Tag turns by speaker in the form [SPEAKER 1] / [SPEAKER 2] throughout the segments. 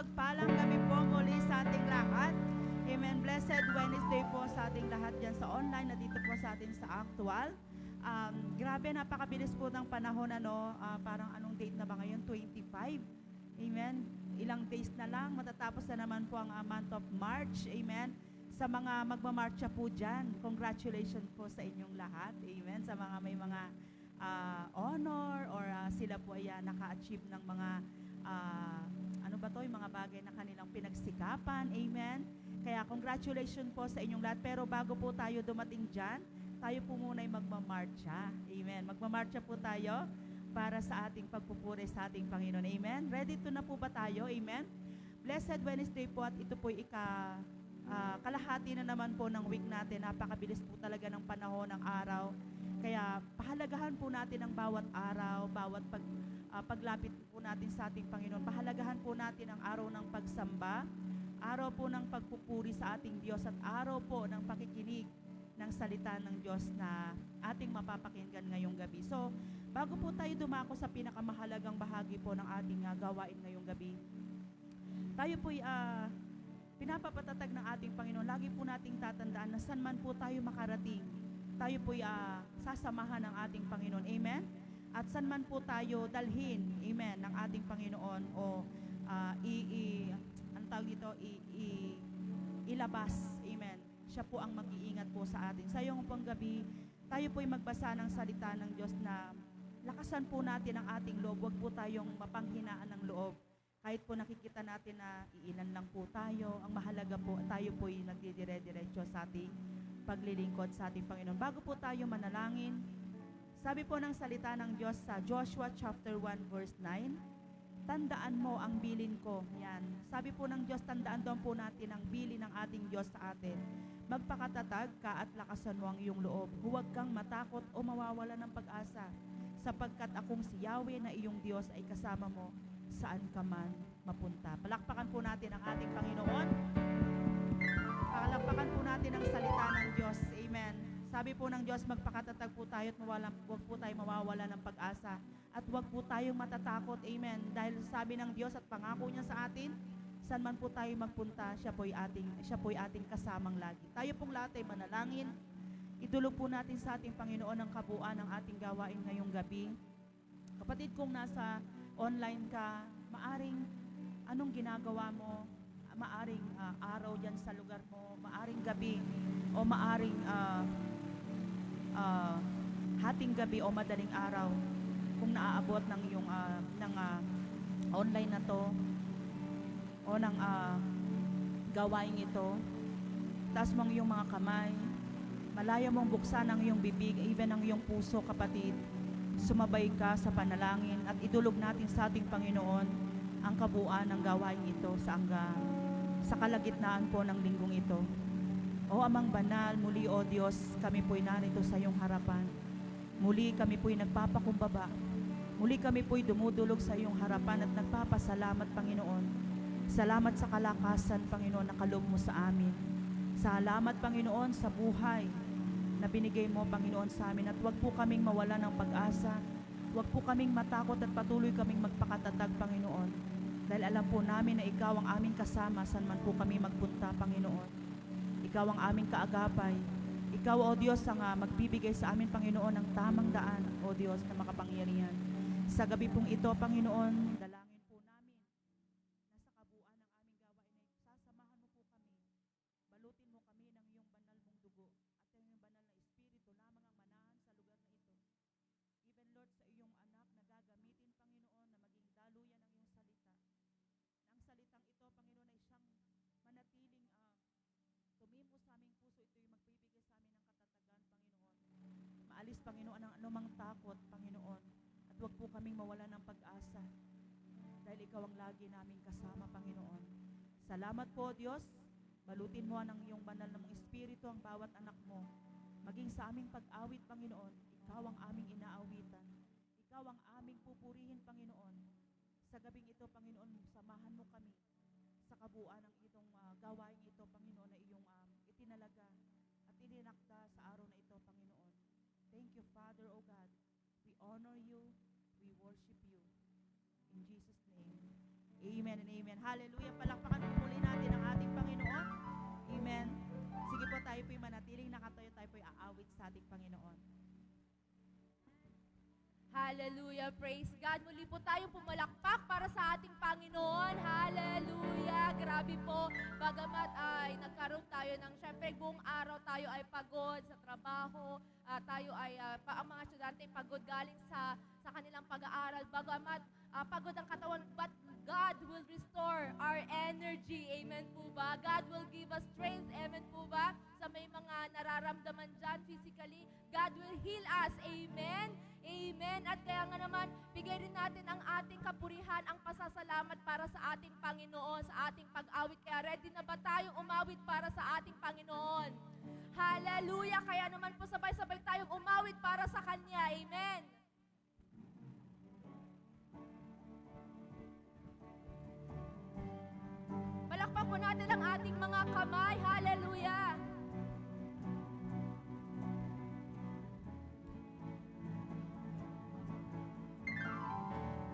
[SPEAKER 1] mapagpalang gabi po muli sa ating lahat. Amen. Blessed Wednesday po sa ating lahat dyan sa online na dito po sa atin sa actual. Grabe, napakabilis po ng panahon, ano, parang anong date na ba ngayon? 25. Amen. Ilang days na lang, matatapos na naman po ang month of March. Amen. Sa mga magmamarcha po dyan, congratulations po sa inyong lahat. Amen. Sa mga may mga honor or sila po ay naka-achieve ng mga ano ba to, yung mga bagay na kanilang pinagsikapan. Amen. Kaya congratulations po sa inyong lahat. Pero bago po tayo dumating dyan, tayo po muna ay magmamarcha. Amen. Magmamarcha po tayo para sa ating pagpupuri sa ating Panginoon. Amen. Ready to na po ba tayo? Amen. Blessed Wednesday po at ito po kalahati na naman po ng week natin. Napakabilis po talaga ng panahon ng araw. Kaya pahalagahan po natin ang bawat araw, bawat paglapit po natin sa ating Panginoon. Pahalagahan po natin ang araw ng pagsamba, araw po ng pagpupuri sa ating Diyos at araw po ng pakikinig ng salita ng Diyos na ating mapapakinggan ngayong gabi. So, bago po tayo dumako sa pinakamahalagang bahagi po ng ating gawain ngayong gabi, tayo po'y pinapapatatag ng ating Panginoon. Lagi po nating tatandaan na saan man po tayo makarating, tayo po'y sasamahan ng ating Panginoon. Amen? At saan man po tayo dalhin, amen, ng ating Panginoon o ang tawag dito, ilabas, amen. Siya po ang mag-iingat po sa atin. Sa iyong pong gabi, tayo po'y magbasa ng salita ng Diyos na lakasan po natin ang ating loob. Huwag po tayong mapanghinaan ng loob. Kahit po nakikita natin na iilan lang po tayo, ang mahalaga po, tayo po'y nagdidire-diretso sa ating paglilingkod sa ating Panginoon. Bago po tayo manalangin, sabi po ng salita ng Diyos sa Joshua chapter 1 verse 9, tandaan mo ang bilin ko. Yan. Sabi po ng Diyos, tandaan daw po natin ang bilin ng ating Diyos sa atin. Magpakatatag ka at lakasan mo ang iyong loob. Huwag kang matakot o mawawala ng pag-asa, sapagkat akong si Yahweh na iyong Diyos ay kasama mo saan ka man mapunta. Palakpakan po natin ang ating Panginoon. Palakpakan po natin ang salita ng Diyos. Amen. Sabi po ng Diyos, magpakatatag po tayo at huwag po tayo mawawala ng pag-asa. At huwag po tayong matatakot. Amen. Dahil sabi ng Diyos at pangako niya sa atin, saan man po tayo magpunta, siya po'y ating kasamang lagi. Tayo pong lahat ay manalangin. Idulog po natin sa ating Panginoon ang kabuuan ng ating gawain ngayong gabi. Kapatid, kung nasa online ka, maaring anong ginagawa mo, maaring araw dyan sa lugar mo, maaring gabi, o maaring hating gabi o madaling araw, kung naaabot ng iyong online na to o ng gawain ito, taas mong iyong mga kamay, malaya mong buksan ang iyong bibig, even ang iyong puso, kapatid. Sumabay ka sa panalangin at idulog natin sa ating Panginoon ang kabuuan ng gawain ito sa kalagitnaan po ng linggong ito. O Amang Banal, muli o Diyos, kami po'y narito sa iyong harapan. Muli kami po'y nagpapakumbaba. Muli kami po'y dumudulog sa iyong harapan at nagpapasalamat, Panginoon. Salamat sa kalakasan, Panginoon, na kaloob mo sa amin. Salamat, Panginoon, sa buhay na binigay mo, Panginoon, sa amin. At huwag po kaming mawala ng pag-asa. Huwag po kaming matakot at patuloy kaming magpakatatag, Panginoon. Dahil alam po namin na Ikaw ang aming kasama saan man po kami magpunta, Panginoon. Ikaw ang aming kaagapay. Ikaw, O Diyos, ang magbibigay sa amin, Panginoon, ng tamang daan, O Diyos, na makapangyarihan. Sa gabi pong ito, Panginoon, dalangin po namin na sa kabuuan ng aming gawain ay sasamahan mo po kami. Balutin mo kami ng iyong banal mong dugo at ng iyong banal na espiritu lamang ang manahan sa lugar na ito. Even, Lord, sa iyong anak na gagamitin, Panginoon, na maging daluyan ng iyong salita. Na ang salitang ito, Panginoon, ay siyang manatiling tumimo sa aming puso. Ito yung magbibigay sa amin ng katatagan, Panginoon. Maalis, Panginoon, ang anumang takot, Panginoon. At huwag po kaming mawala ng pag-asa. Dahil Ikaw ang lagi naming kasama, Panginoon. Salamat po, Diyos. Balutin mo ng iyong banal na mong espiritu ang bawat anak mo. Maging sa aming pag-awit, Panginoon, Ikaw ang aming inaawitan. Ikaw ang aming pupurihin, Panginoon. Sa gabing ito, Panginoon, samahan mo kami sa kabuuan ng itong gawain ito, Panginoon, na iyong itinalaga at ininakda sa araw na ito, Panginoon. Thank you, Father, O God. We honor you. We worship you. In Jesus' name, Amen and amen. Hallelujah. Palakpakan po muli natin ang ating Panginoon. Amen. Sige po, tayo po'y manatiling nakatayo, tayo po'y aawit sa ating Panginoon.
[SPEAKER 2] Hallelujah. Praise God. Muli po tayong pumalakpak para sa ating Panginoon. Hallelujah. Grabe po. Bagamat ay nagkaroon tayo ng, syempre buong araw tayo ay pagod sa trabaho. Tayo ay, ang mga estudyante pagod galing sa kanilang pag-aaral. Bagamat pagod ang katawan, but God will restore our energy. Amen po ba? God will give us strength. Amen po ba? Sa may mga nararamdaman dyan physically, God will heal us. Amen? Amen. At kaya nga naman, bigay rin natin ang ating kapurihan, ang pasasalamat para sa ating Panginoon, sa ating pag-awit. Kaya ready na ba tayong umawit para sa ating Panginoon? Hallelujah. Kaya naman po sabay-sabay tayong umawit para sa Kanya. Amen. Palakpak po natin ang ating mga kamay. Hallelujah.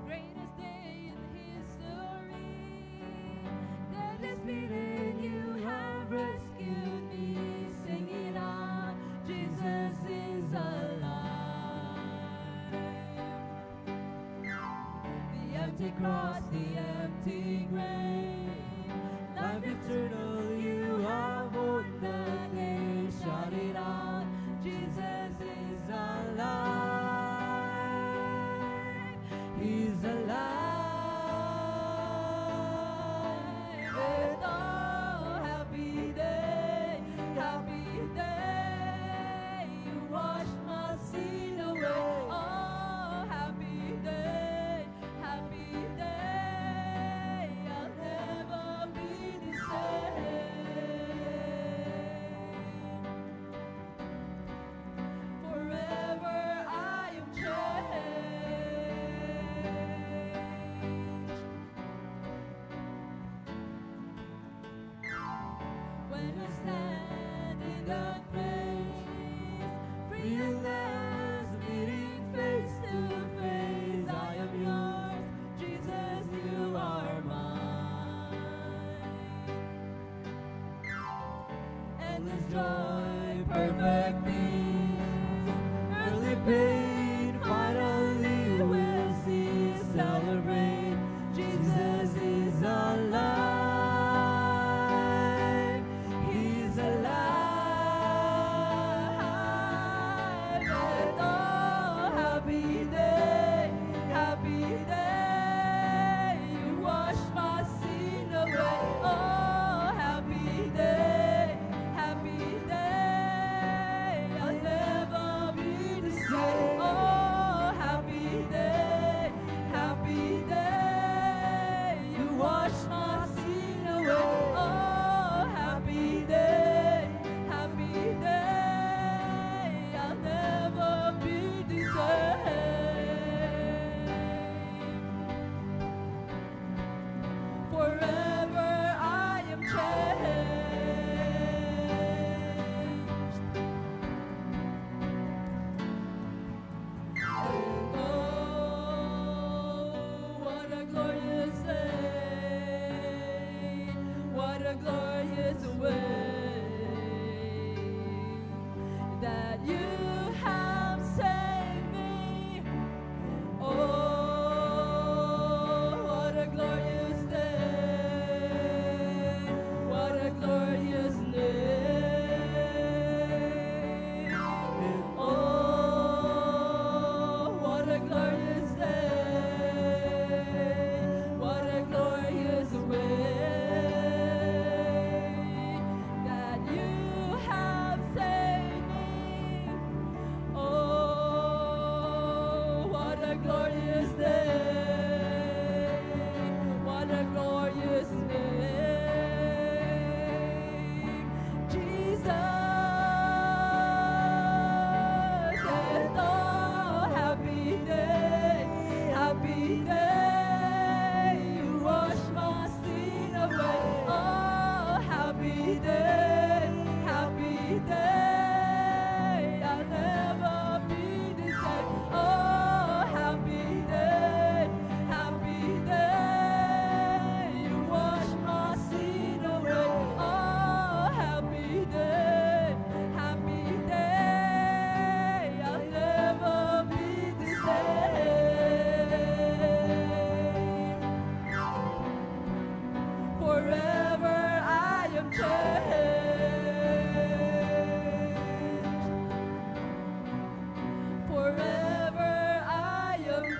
[SPEAKER 2] Greatest day in history, deadliest beating, you have rescued me. Sing it out, Jesus is alive. The empty cross, the empty grave, life eternal, you have won the day. Shout it out, Jesus is alive. He's alive. And oh, happy day, you wash my sin away. Oh, happy day, I'll never be the same. Forever I am changed. When I stand in that place, free at last, meeting face to face, I am yours, Jesus, you are mine. Endless joy, perfect peace, earthly pain, finally will cease. Celebrate, Jesus is alive. He's alive. And oh, happy day, you wash my sin away. Oh, happy day, I'll never be the same. Oh, happy day, you wash my sin away. Oh, happy day, I'll never be the same. Forever I am changed. And oh, what a glorious day, what a glorious way that you have saved me. Oh, what a glorious day, what a glorious name. Oh, what a glorious day, what a glorious way that you have saved me. Oh, what a glorious day, what a glorious name, Jesus. And oh, happy day, you wash my sin away. Oh, happy day, I'll never be the same. Oh, happy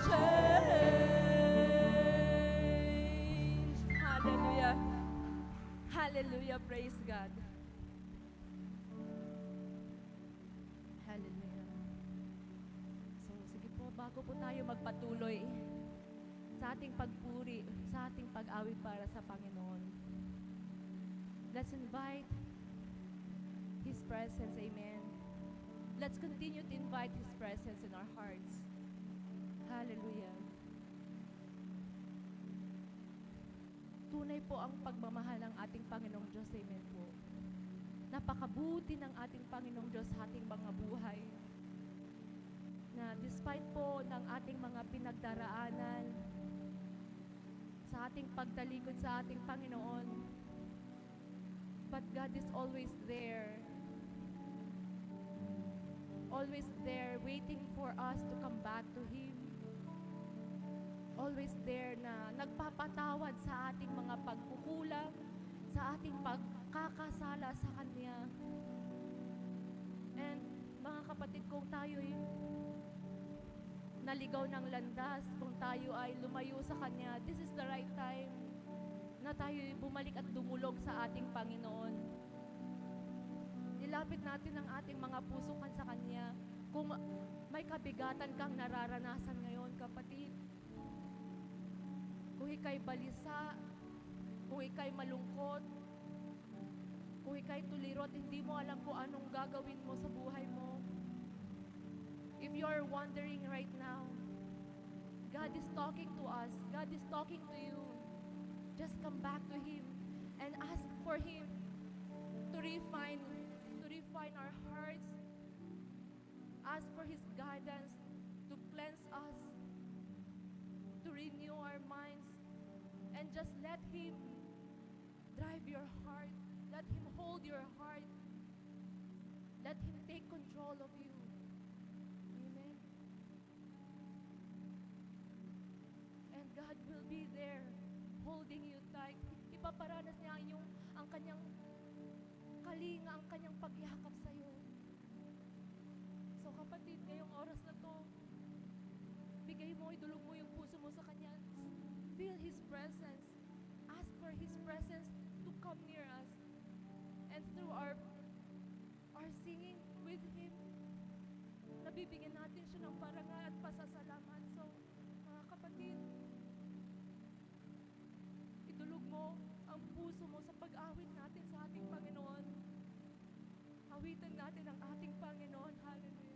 [SPEAKER 2] change. Hallelujah. Hallelujah. Praise God. Hallelujah. So, sige po, bago po tayo magpatuloy sa ating pagpuri, sa ating pag-awit para sa Panginoon, let's invite His presence. Amen. Let's continue to invite His presence in our hearts. Hallelujah. Tunay po ang pagmamahal ng ating Panginoong Diyos. Amen po. Napakabuti ng ating Panginoong Diyos sa ating mga buhay. Na despite po ng ating mga pinagdaraanan, sa ating pagtalikod sa ating Panginoon, but God is always there. Always there, waiting for us to come back to Him. Always there na nagpapatawad sa ating mga pagkukulang, sa ating pagkakasala sa Kanya. And mga kapatid, kung tayo'y naligaw ng landas, kung tayo ay lumayo sa Kanya, this is the right time na tayo'y bumalik at dumulog sa ating Panginoon. Ilapit natin ang ating mga pusukan sa Kanya. Kung may kabigatan kang nararanasan ngayon, kapatid, kung ika'y balisa, kung ika'y malungkot, kung ika'y tuliro at hindi mo alam kung anong gagawin mo sa buhay mo, if you are wondering right now, God is talking to us. God is talking to you. Just come back to Him and ask for Him to refine our hearts. Ask for His guidance to cleanse us, to renew our minds, and just let Him drive your heart. Let Him hold your heart. Let Him take control of you. Amen. And God will be there holding you tight. Ipaparanas niya ang kanyang kalinga, ang kanyang pagyakap sa iyo. So kapatid, ngayong oras na to, bigay mo, idulog mo yung puso mo sa Kanya. Feel His presence. Ask for His presence to come near us. And through our singing with Him, nabibigyan natin siya ng parangal at pasasalamat. So, mga kapatid, idulog mo ang puso mo sa pag-awit natin sa ating Panginoon. Awitan natin ang ating Panginoon. Hallelujah.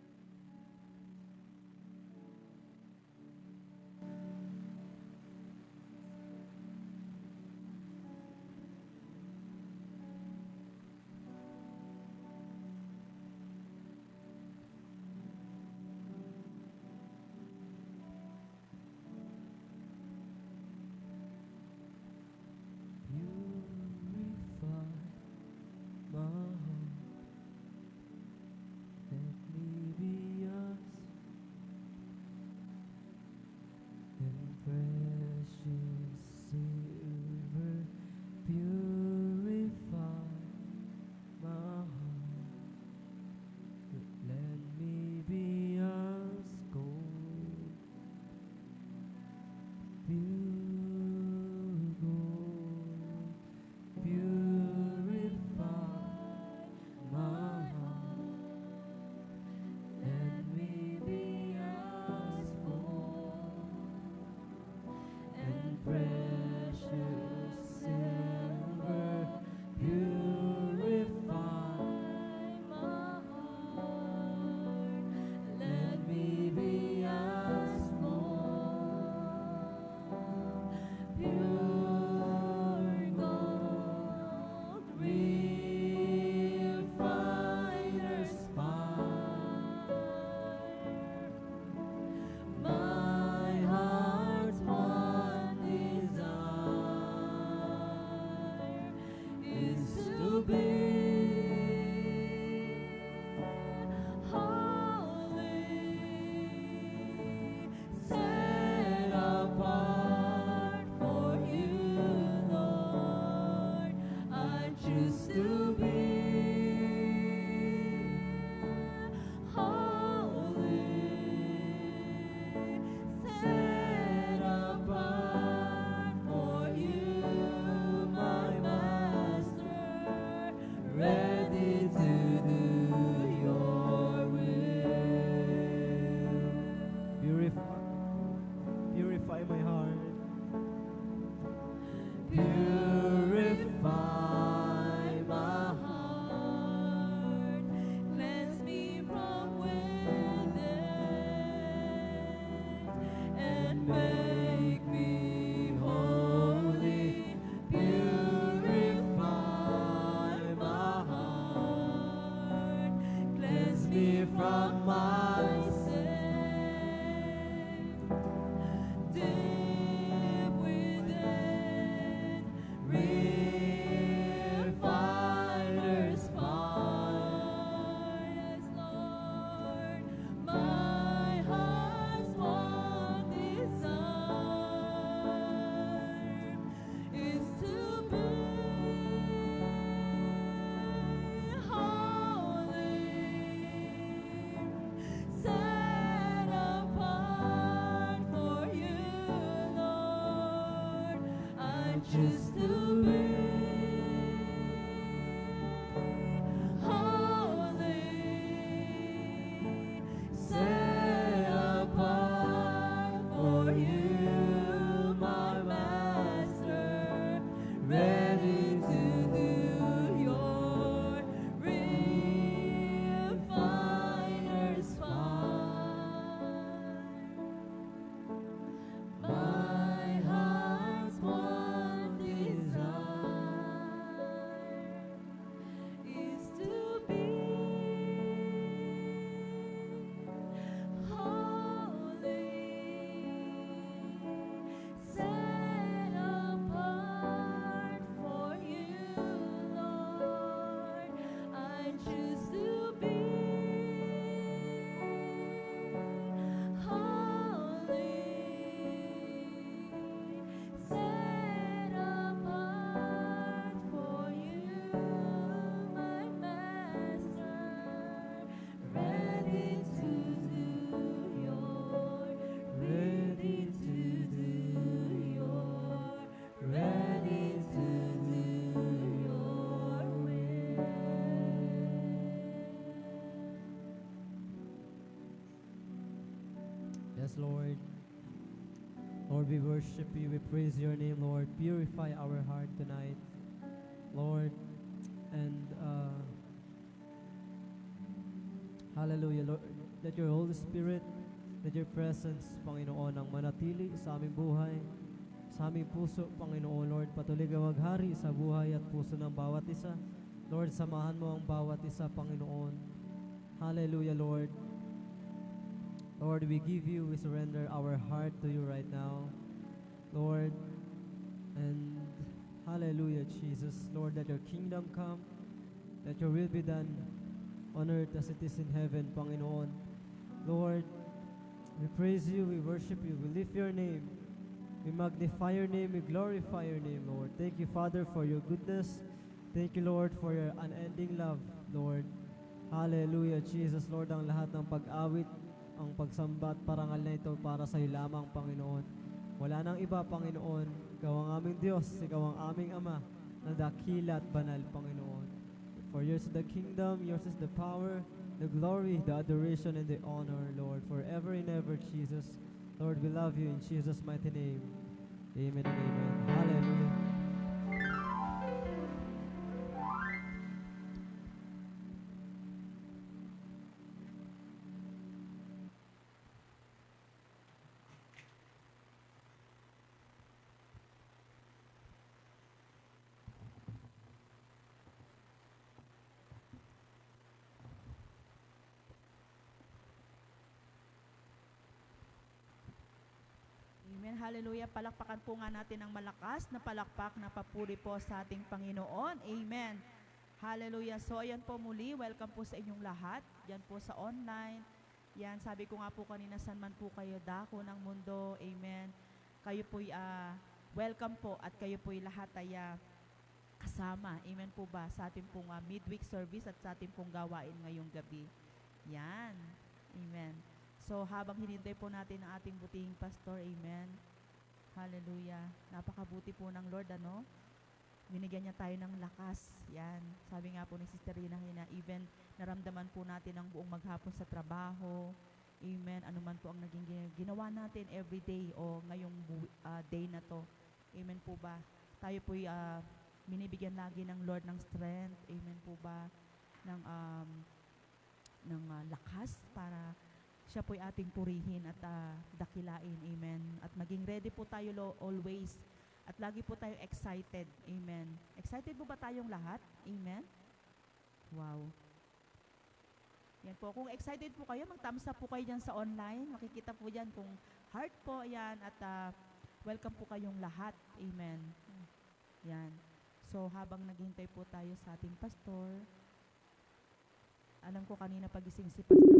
[SPEAKER 3] Precious
[SPEAKER 2] choose to be holy, set apart for you, my Master, ready to do your refiner's fire. My heart's one desire is to be holy, set apart for you, Lord. I choose to be holy, set apart for you, my Master, ready to do your, ready to do your, ready to do your will.
[SPEAKER 3] Yes, Lord. Lord, we worship you. We praise your name, Lord. Purify our heart tonight, Lord. And hallelujah, Lord. Let your Holy Spirit, let your presence, Panginoon, ang manatili sa aming buhay, sa aming puso, Panginoon, Lord. Patuloy ka maghari sa buhay at puso ng bawat isa. Lord, samahan mo ang bawat isa, Panginoon. Hallelujah, Lord. Lord, we give you, we surrender our heart to you right now, Lord. And hallelujah, Jesus. Lord, let your kingdom come, let your will be done on earth as it is in heaven, Panginoon. Lord, we praise you, we worship you, we lift your name, we magnify your name, we glorify your name, Lord. Thank you, Father, for your goodness. Thank you, Lord, for your unending love, Lord. Hallelujah, Jesus. Lord, ang lahat ng pag-awit, ang pagsamba at parangal na ito para sa iyo lamang, Panginoon. Wala nang iba, Panginoon. Ikaw ang aming Diyos, ikaw ang aming Ama, na dakila at banal, Panginoon. For yours is the kingdom, yours is the power, the glory, the adoration, and the honor, Lord, forever and ever, Jesus. Lord, we love you in Jesus' mighty name. Amen and amen. Hallelujah.
[SPEAKER 1] Amen. Hallelujah. Palakpakan po nga natin ng malakas na palakpak na papuri po sa ating Panginoon. Amen. Hallelujah. So, ayan po muli. Welcome po sa inyong lahat. Yan po sa online. Yan, sabi ko nga po kanina, saan man po kayo dako ng mundo. Amen. Kayo po'y welcome po at kayo po'y lahat ay kasama. Amen po ba? Sa ating pong midweek service at sa ating pong gawain ngayong gabi. Yan. Amen. So, habang hinintay po natin ang ating butihing pastor, amen. Hallelujah. Napakabuti po ng Lord, ano? Binigyan niya tayo ng lakas. Yan. Sabi nga po ni Sister Rina na even naramdaman po natin ang buong maghapon sa trabaho. Amen. Ano man po ang naging ginawa natin every day o ngayong day na to. Amen po ba? Tayo po'y binibigyan lagi ng Lord ng strength. Amen po ba? Ng lakas para siya po'y ating purihin at dakilain. Amen. At maging ready po tayo always. At lagi po tayo excited. Amen. Excited po ba tayong lahat? Amen. Wow. Yan po. Kung excited po kayo, mag-thumbs up po kayo dyan sa online. Makikita po dyan kung heart po yan. At welcome po kayong lahat. Amen. Yan. So, habang naghintay po tayo sa ating pastor, alam ko kanina pagising si pastor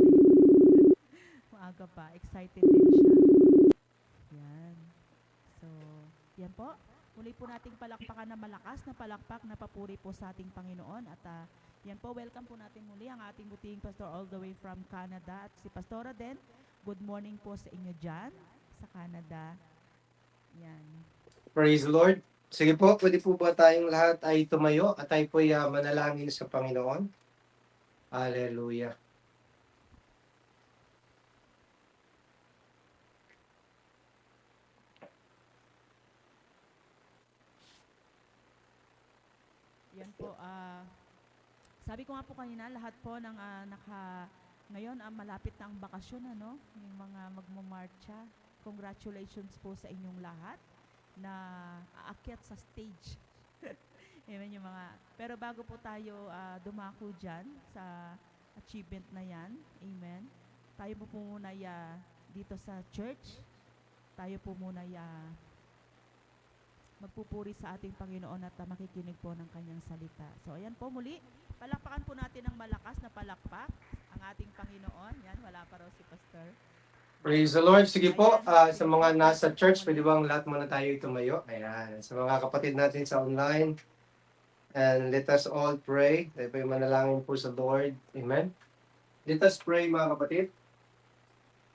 [SPEAKER 1] maaga pa, excited din siya. Yan. So, yan po. Muli po nating palakpakan na malakas na palakpak na papuri po sa ating Panginoon. At yan po, welcome po natin muli ang ating butihing pastor all the way from Canada. At si Pastora din, good morning po sa inyo dyan, sa Canada. Yan.
[SPEAKER 4] Praise the Lord. Sige po, pwede po ba tayong lahat ay tumayo at tayo po ay manalangin sa Panginoon? Hallelujah.
[SPEAKER 1] Yan po, sabi ko nga po kanina, lahat po ng ngayon, malapit na ang bakasyon, ano? Yung mga magmamarcha. Congratulations po sa inyong lahat na aakyat sa stage. Amen yung mga, pero bago po tayo dumako dyan sa achievement na yan, amen, tayo po muna dito sa church, tayo po muna magpupuri sa ating Panginoon at makikinig po ng kanyang salita. So ayan po muli, palakpakan po natin ng malakas na palakpak ang ating Panginoon. Yan, wala pa raw si Pastor.
[SPEAKER 4] Praise the Lord. Sige po,
[SPEAKER 1] Ayan,
[SPEAKER 4] sa
[SPEAKER 1] sige
[SPEAKER 4] mga
[SPEAKER 1] po,
[SPEAKER 4] nasa
[SPEAKER 1] sige
[SPEAKER 4] church,
[SPEAKER 1] po
[SPEAKER 4] pwede
[SPEAKER 1] muli.
[SPEAKER 4] bang lahat muna tayo tumayo? Ayan. Sa mga kapatid natin sa online, and let us all pray. Tayo po yung manalangin po sa Lord. Amen. Let us pray, mga kapatid.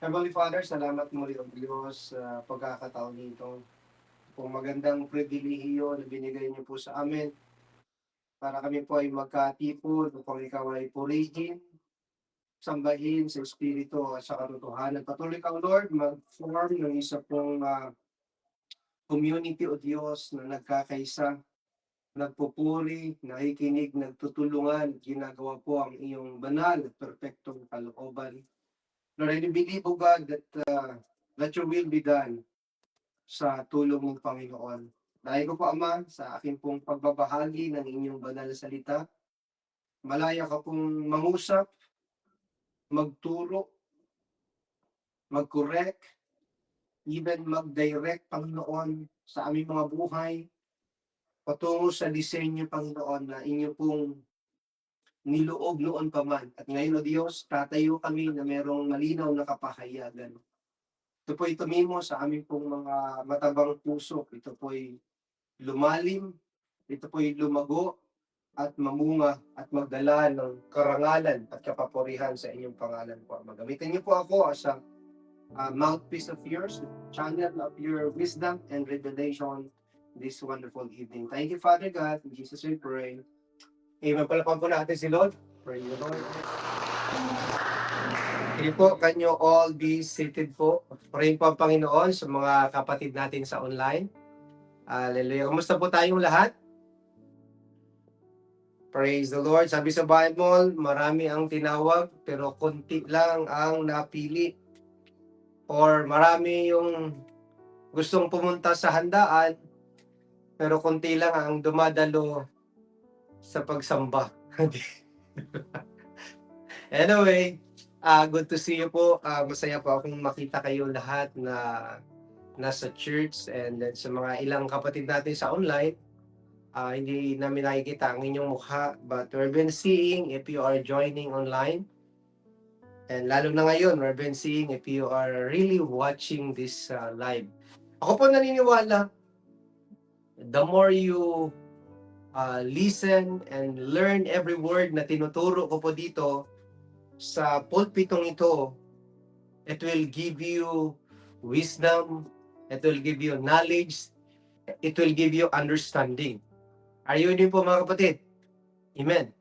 [SPEAKER 4] Heavenly Father, salamat muli ang Diyos sa pagkakataon nito. Kung magandang pribilehiyo na binigay niyo po sa amin para kami po ay magkatipon upang ikaw ay purihin, sambahin sa Espiritu at sa katotohanan. Patuloy kang Lord, mag-form ng isa pong community o Diyos na nagkakaisa, nagpupuri, nakikinig, nagtutulungan, ginagawa po ang iyong banal at perfectong kalooban. Lord, I believe, O God, that your will be done sa tulong ng Panginoon. Dahil ko po, Ama, sa aking pong pagbabahagi ng inyong banal na salita, malaya ka pong mangusap, magturo, mag-correct, even mag-direct, Panginoon, sa aming mga buhay, patungo sa disenyo, Panginoon, na inyo pong niloob noon pa man. At ngayon, O Diyos, tatayo kami na merong malinaw na kapahayagan. Ito po'y tumimo sa aming pong mga matabang puso. Ito po'y lumalim, ito po'y lumago, at mamunga at magdala ng karangalan at kapapurihan sa inyong pangalan po. Magamitin niyo po ako as a mouthpiece of yours, channel of your wisdom and revelation this wonderful evening. Thank you, Father God. In Jesus we pray. Amen. Palapan po natin si Lord. Praise the Lord. Sige po, can you all be seated po? Pray po ang Panginoon sa mga kapatid natin sa online. Hallelujah. Kumusta po tayong lahat? Praise the Lord. Sabi sa Bible, marami ang tinawag, pero konti lang ang napili. Or marami yung gustong pumunta sa handaan, pero konti lang ang dumadalo sa pagsamba. Anyway, good to see you po. Masaya po akong makita kayo lahat na nasa church, and then sa mga ilang kapatid natin sa online. Hindi namin nakikita ang inyong mukha, but we've been seeing if you are joining online. And lalo na ngayon, we've been seeing if you are really watching this live. Ako po naniniwala, the more you listen and learn every word na tinuturo ko po dito sa pulpitong ito, it will give you wisdom, it will give you knowledge, it will give you understanding. Are you din po, mga kapatid? Amen.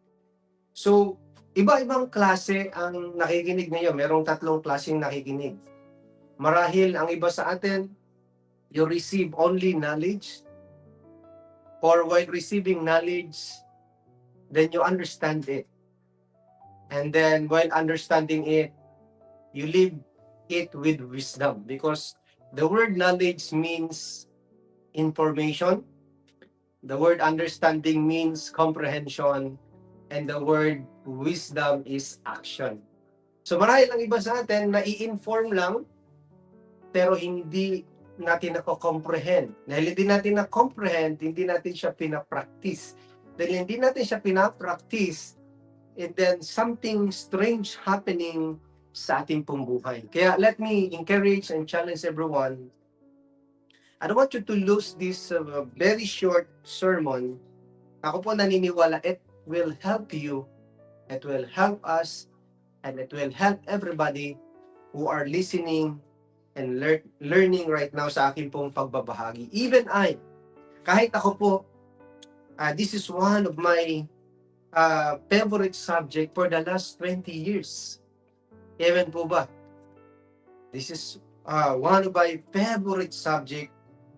[SPEAKER 4] So, iba-ibang klase ang nakikinig ngayon. Merong 3 klaseng nakikinig. Marahil ang iba sa atin, you receive only knowledge, or while receiving knowledge, then you understand it. And then while understanding it, you live it with wisdom, because the word knowledge means information, the word understanding means comprehension, and the word wisdom is action. So marahil ang iba sa atin, nai-inform lang, pero hindi natin nako-comprehend. Dahil hindi natin na-comprehend, hindi natin siya pinapractice. Dahil hindi natin siya pinapractice, and then something strange happening sa ating pong buhay. Kaya let me encourage and challenge everyone. I don't want you to lose this very short sermon. Ako po naniniwala, it will help you, it will help us, and it will help everybody who are listening and learning right now sa akin pong pagbabahagi. Even I, Kahit ako po, this is one of my favorite subject for the last 20 years. Amen po ba? This is one of my favorite subject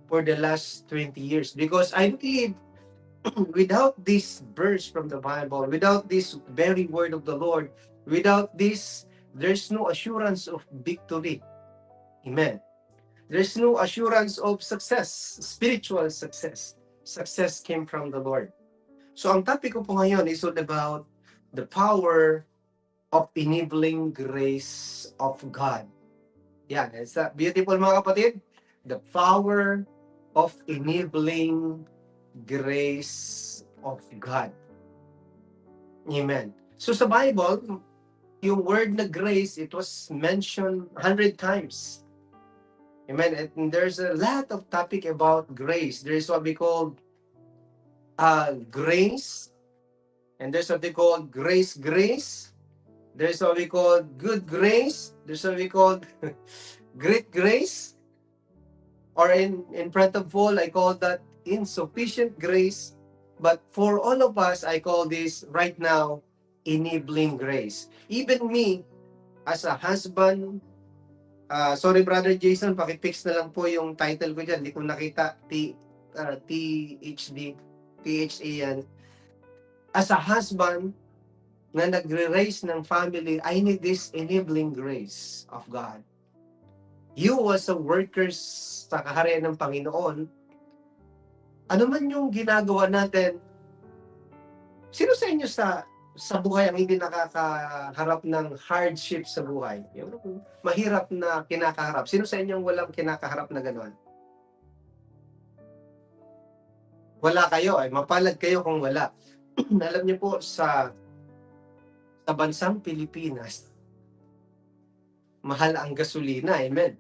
[SPEAKER 4] for the last 20 years because I believe without this verse from the Bible, without this very word of the Lord, without this, there's no assurance of victory. Amen. There's no assurance of success, spiritual success. Success came from the Lord. So ang topic ko po ngayon is all about the power of enabling grace of God. Yan, it's beautiful mga kapatid. The power of enabling grace of God. Amen. So sa Bible, yung word na grace, it was mentioned 100 times. Amen. And there's a lot of topic about grace. There's what we call grace. And there's what we call grace. There's what we call good grace. There's what we call great grace. Or in front of all, I call that insufficient grace. But for all of us, I call this right now enabling grace. Even me, as a husband, sorry Brother Jason, pakifix na lang po yung title ko dyan. Hindi ko nakita, THD, THA yan. As a husband na nagre-raise ng family, I need this enabling grace of God. You as a workers sa kaharian ng Panginoon, ano man yung ginagawa natin, sino sa inyo sa buhay ang hindi nakakaharap ng hardship sa buhay? Yung mahirap na kinakaharap. Sino sa inyo walang kinakaharap na gano'n? Wala kayo, mapalad kayo kung wala. Alam niyo po, sa bansang Pilipinas, mahal ang gasolina, amen.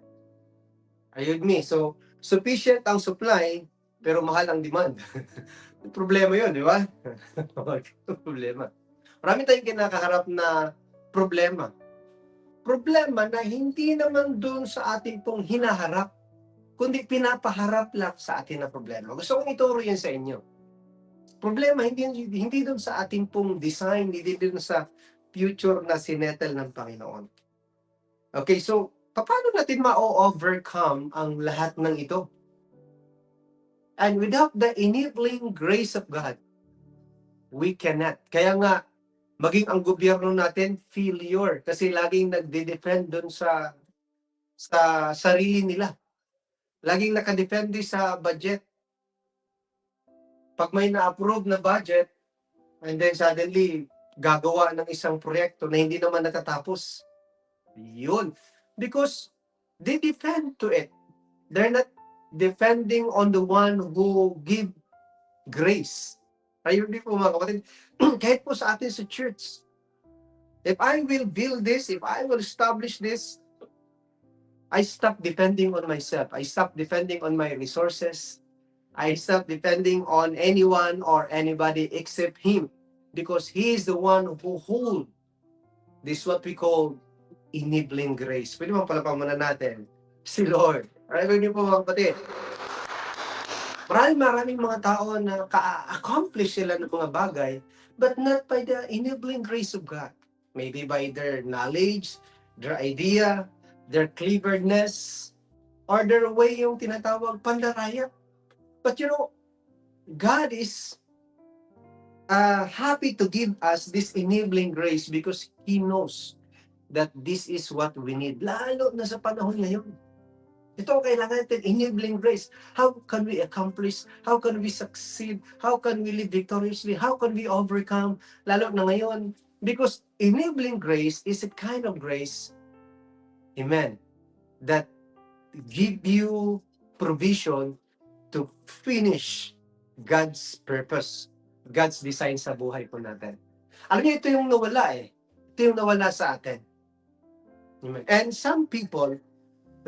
[SPEAKER 4] Are you with me? So, sufficient ang supply, pero mahal ang demand. Problema yun, di ba? Problema. Marami tayong kinakaharap na problema. Problema na hindi naman doon sa ating pong hinaharap, kundi pinapaharap lang sa atin na problema. Gusto kong ituro yan sa inyo. Problema, hindi doon sa ating pong design, hindi doon sa future na sinettle ng Panginoon. Okay, so, paano natin ma-overcome ang lahat ng ito? And without the enabling grace of God, we cannot. Kaya nga, maging ang gobyerno natin, failure. Kasi laging nagde-defend doon sa sarili nila. Laging nakadepende sa budget. Pag may na-approve na budget, and then suddenly, gagawa ng isang proyekto na hindi naman natatapos. Yun. Because they defend to it. They're not defending on the one who give grace. Ayun din po mga kapatid. Kahit po sa atin sa church. If I will build this, if I will establish this, I stop depending on myself. I stop depending on my resources. I stop depending on anyone or anybody except Him. Because He is the one who hold this what we call enabling grace. Pwede mo palapakan muna natin si Lord. Alright, niyo po mga kapatid. Maraming mga tao na ka-accomplish sila ng mga bagay, but not by the enabling grace of God. Maybe by their knowledge, their idea, their cleverness, or their way yung tinatawag pandaraya. But you know, God is happy to give us this enabling grace because He knows that this is what we need. Lalo na sa panahon ngayon. Ito ang kailangan natin, enabling grace. How can we accomplish? How can we succeed? How can we live victoriously? How can we overcome? Lalo na ngayon. Because enabling grace is a kind of grace, amen, that give you provision to finish God's purpose, God's design sa buhay po natin. Alam niyo, ito yung nawala Ito yung nawala sa atin. Amen. And some people,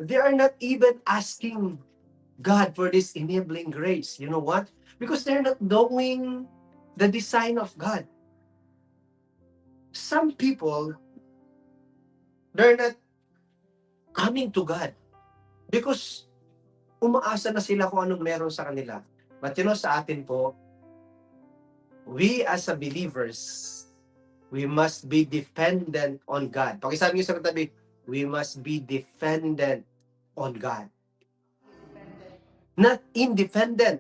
[SPEAKER 4] they are not even asking God for this enabling grace. You know what? Because they're not knowing the design of God. Some people, they're not coming to God because umaasa na sila kung anong meron sa kanila. But sa atin po, we as a believers, we must be dependent on God. Pakisabi niyo sa katabi, we must be dependent on God. Not independent,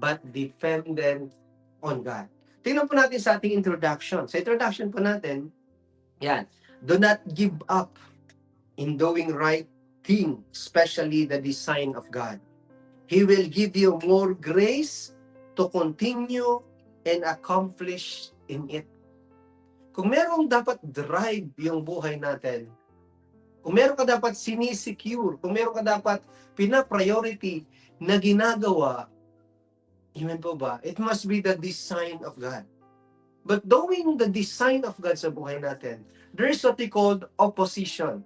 [SPEAKER 4] but dependent on God. Tingnan po natin sa ating introduction. Sa introduction po natin, yan, do not give up in doing right thing, especially the design of God. He will give you more grace to continue and accomplish in it. Kung merong dapat drive yung buhay natin, kung meron ka dapat sinisecure, kung meron ka dapat pina-priority na ginagawa, amen po ba? It must be the design of God. But knowing the design of God sa buhay natin, there's what we call opposition.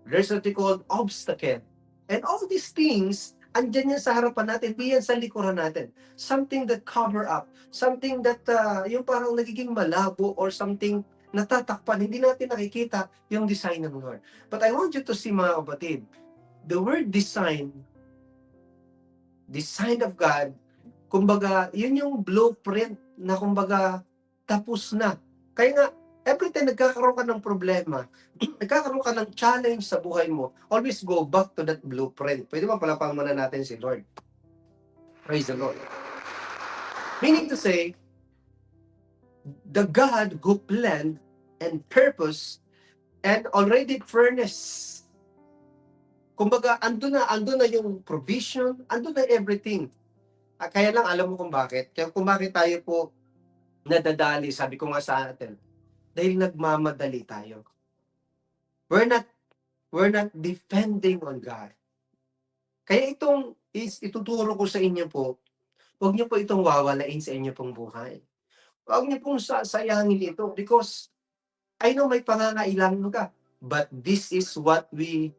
[SPEAKER 4] There's what we call obstacle. And all these things, andyan yan sa harapan natin, di yan sa likuran natin. Something that cover up, something that yung parang nagiging malabo or something natatakpan, hindi natin nakikita yung design ng Lord. But I want you to see, mga kapatid, the word design of God, kumbaga, yun yung blueprint na kumbaga tapos na. Kaya nga, every time nagkakaroon ka ng problema, nagkakaroon ka ng challenge sa buhay mo, always go back to that blueprint. Pwede ba palapakan muna natin si Lord? Praise the Lord. Meaning to say, the God who planned and purpose and already furnished. Kumbaga, ando na yung provision, ando na everything. Kaya lang, alam mo kung bakit? Kaya kung bakit tayo po nadadali, sabi ko nga sa atin, dahil nagmamadali tayo. We're not depending on God. Kaya ituturo ko sa inyo po, huwag niyo po itong wawalain sa inyo pong buhay. Huwag niyo pong sayangin ito because I know may pangangailangan ka, but this is what we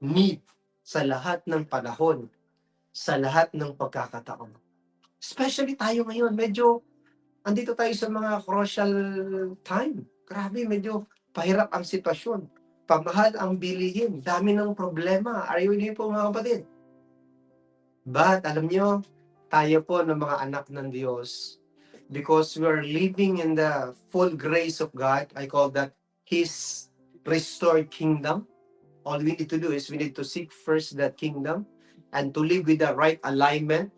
[SPEAKER 4] need sa lahat ng panahon, sa lahat ng pagkakataon. Especially tayo ngayon, medyo andito tayo sa mga crucial time. Grabe, medyo pahirap ang sitwasyon. Pamahal ang bilihin. Dami ng problema. Are you with me po, mga kapatid? But, alam nyo, tayo po ng mga anak ng Diyos, because we are living in the full grace of God, I call that His restored kingdom. All we need to do is we need to seek first that kingdom and to live with the right alignment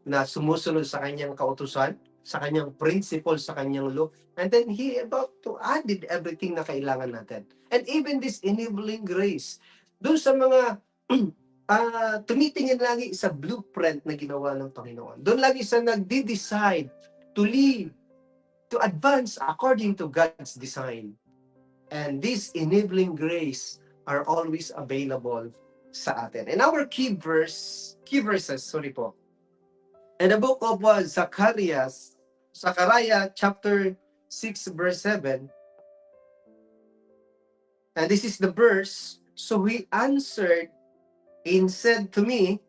[SPEAKER 4] na sumusunod sa kanyang kautusan, sa kanyang principle, sa kanyang law. And then He about to add everything na kailangan natin. And even this enabling grace, doon sa mga tumitingin lagi sa blueprint na ginawa ng Panginoon. Doon lagi sa nagde-decide to live, to advance according to God's design. And this enabling grace are always available sa atin. And our key verses, in the book of Zechariah chapter 6 verse 7, and this is the verse, so he answered and said to me,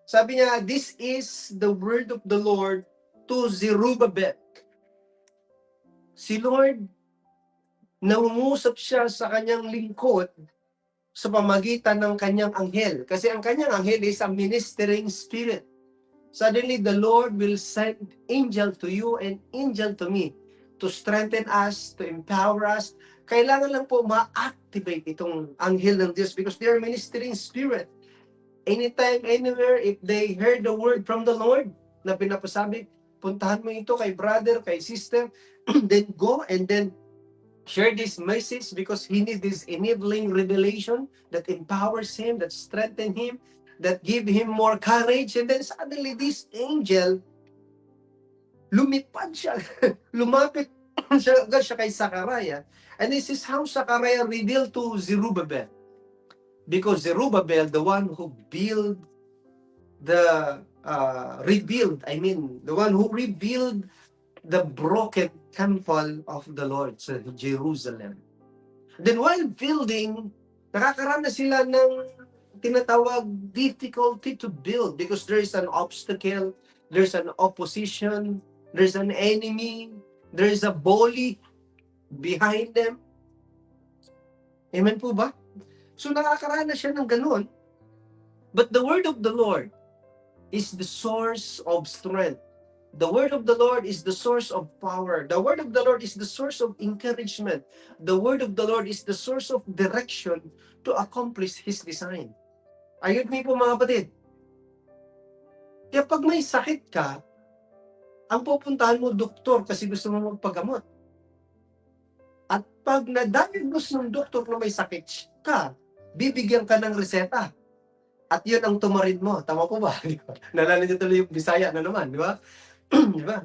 [SPEAKER 4] sabi niya, this is the word of the Lord to Zerubbabel. Si Lord, nangungusap siya sa kanyang lingkod sa pamagitan ng kanyang anghel. Kasi ang kanyang anghel is a ministering spirit. Suddenly, the Lord will send angel to you and angel to me to strengthen us, to empower us. Kailangan lang po ma-activate itong anghel ng Diyos because they are ministering spirit. Anytime, anywhere, if they heard the word from the Lord na pinapasabi, puntahan mo ito kay brother, kay sister, then go and then share this message because he needs this enabling revelation that empowers him, that strengthens him, that give him more courage. And then suddenly this angel, lumipad siya, lumapit siya kay Zechariah. And this is how Zechariah revealed to Zerubbabel. Because Zerubbabel, the one who revealed the broken temple of the Lord sa Jerusalem. Then while building, nakakaranas sila ng tinatawag difficulty to build because there is an obstacle, there's an opposition, there's an enemy, there's a bully behind them. Amen po ba? So nakakaranas siya ng ganun. But the word of the Lord is the source of strength. The word of the Lord is the source of power. The word of the Lord is the source of encouragement. The word of the Lord is the source of direction to accomplish His design. Ayun niyo po mga kapatid. Kaya pag may sakit ka, ang pupuntahan mo doktor kasi gusto mo magpagamot. At pag na-diagnose ng doktor na may sakit ka, bibigyan ka ng reseta. At yun ang tumarin mo. Tama po ba? Nalala niyo tuloy yung Bisaya na naman, di ba? Di ba?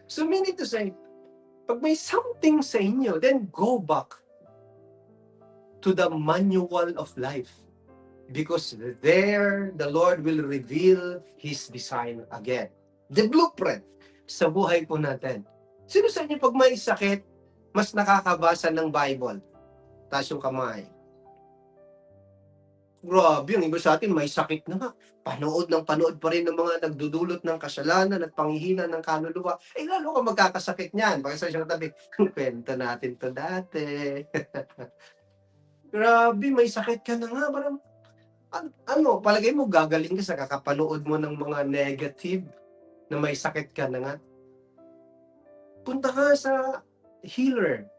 [SPEAKER 4] So meaning to say, pag may something sa inyo, then go back to the manual of life. Because there, the Lord will reveal His design again. The blueprint sa buhay po natin. Sino sa inyo pag may sakit, mas nakakabasa ng Bible? Taas yung kamay. Grabe, yung iba sa atin, may sakit na nga. Panood pa rin ng mga nagdudulot ng kasalanan at panghihina ng kaluluwa. Eh, lalo ka magkakasakit niyan. Baka sa siyang tabi, kwento natin to dati. Grabe, may sakit ka na nga. Parang, palagay mo, gagaling ka sa kakapanood mo ng mga negative na may sakit ka na nga. Punta ka sa healer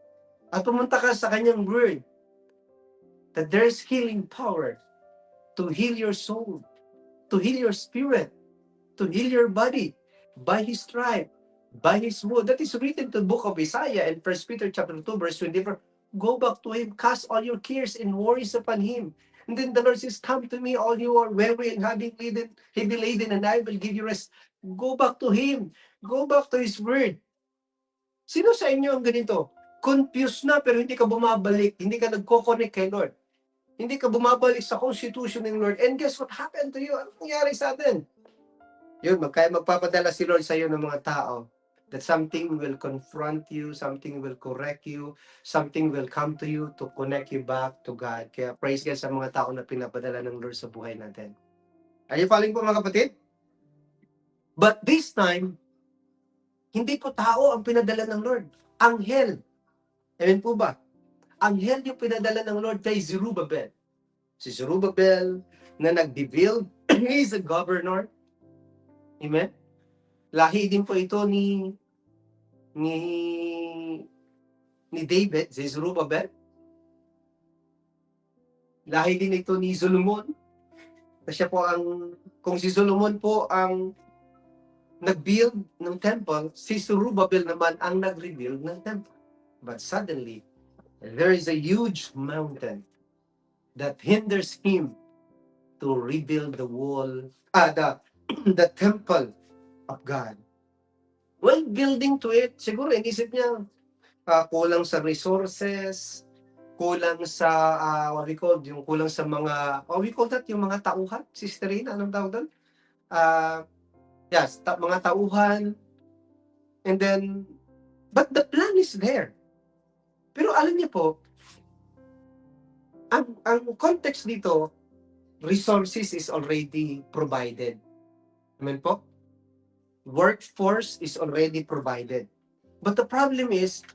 [SPEAKER 4] at pumunta ka sa kanyang word that there's healing power to heal your soul, to heal your spirit, to heal your body by His stripe, by His wound. That is written to the book of Isaiah in 1 Peter chapter 2 verse 24. Go back to Him, cast all your cares and worries upon Him. And then the Lord says, come to me, all you are weary and heavy laden, and I will give you rest. Go back to Him. Go back to His word. Sino sa inyo ang ganito? Confused na pero hindi ka bumabalik, hindi ka nagko-connect kay Lord. Hindi ka bumabalik sa constitution ng Lord. And guess what happened to you? Anong nangyari sa atin? Yun, magpapadala si Lord sa iyo ng mga tao that something will confront you, something will correct you, something will come to you to connect you back to God. Kaya praise God sa mga tao na pinapadala ng Lord sa buhay natin. Are you following po mga kapatid? But this time, hindi po tao ang pinadala ng Lord. Anghel. Amen po ba? Anghel yung pinadala ng Lord kay Zerubbabel. Si Zerubbabel na nag-build, he is a governor. Amen? Lahi din po ito ni David, si Zerubbabel. Lahi din ito ni Solomon. Siya po kung si Solomon po ang nag-build ng temple, si Zerubbabel naman ang nag-rebuild ng temple. But suddenly, there is a huge mountain that hinders him to rebuild the wall, the temple of God. Well, building to it, siguro inisip niya, kulang sa resources, kulang sa, kulang sa mga, we call that yung mga tauhan, Sister Rina, anong tawag doon? Yes, mga tauhan, and then, but the plan is there. Pero alam niyo po, ang context dito, resources is already provided. Amen po? Workforce is already provided. But the problem is,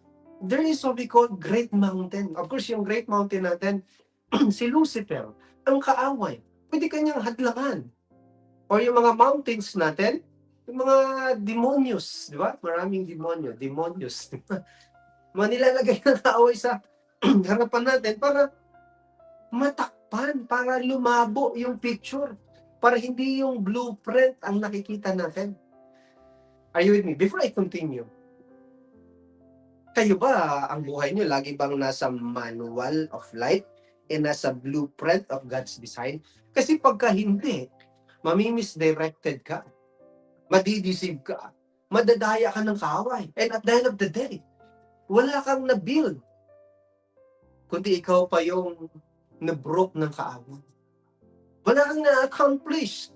[SPEAKER 4] there is what we call Great Mountain. Of course, yung Great Mountain natin, si Lucifer, ang kaaway. Pwede kanyang hadlangan. Or yung mga mountains natin, yung mga demonyos, di ba? Maraming demonyos. Manilalagay ng kaaway sa harapan natin para matakpan, para lumabo yung picture, para hindi yung blueprint ang nakikita natin. Are you with me? Before I continue, kayo ba, ang buhay niyo lagi bang nasa manual of life and nasa blueprint of God's design? Kasi pagka hindi, mamimisdirected ka, madideceive ka, madadaya ka ng kaaway. And at the end of the day, wala kang na-build, kundi ikaw pa yung na-broke ng kaaway. Wala kang na-accomplish.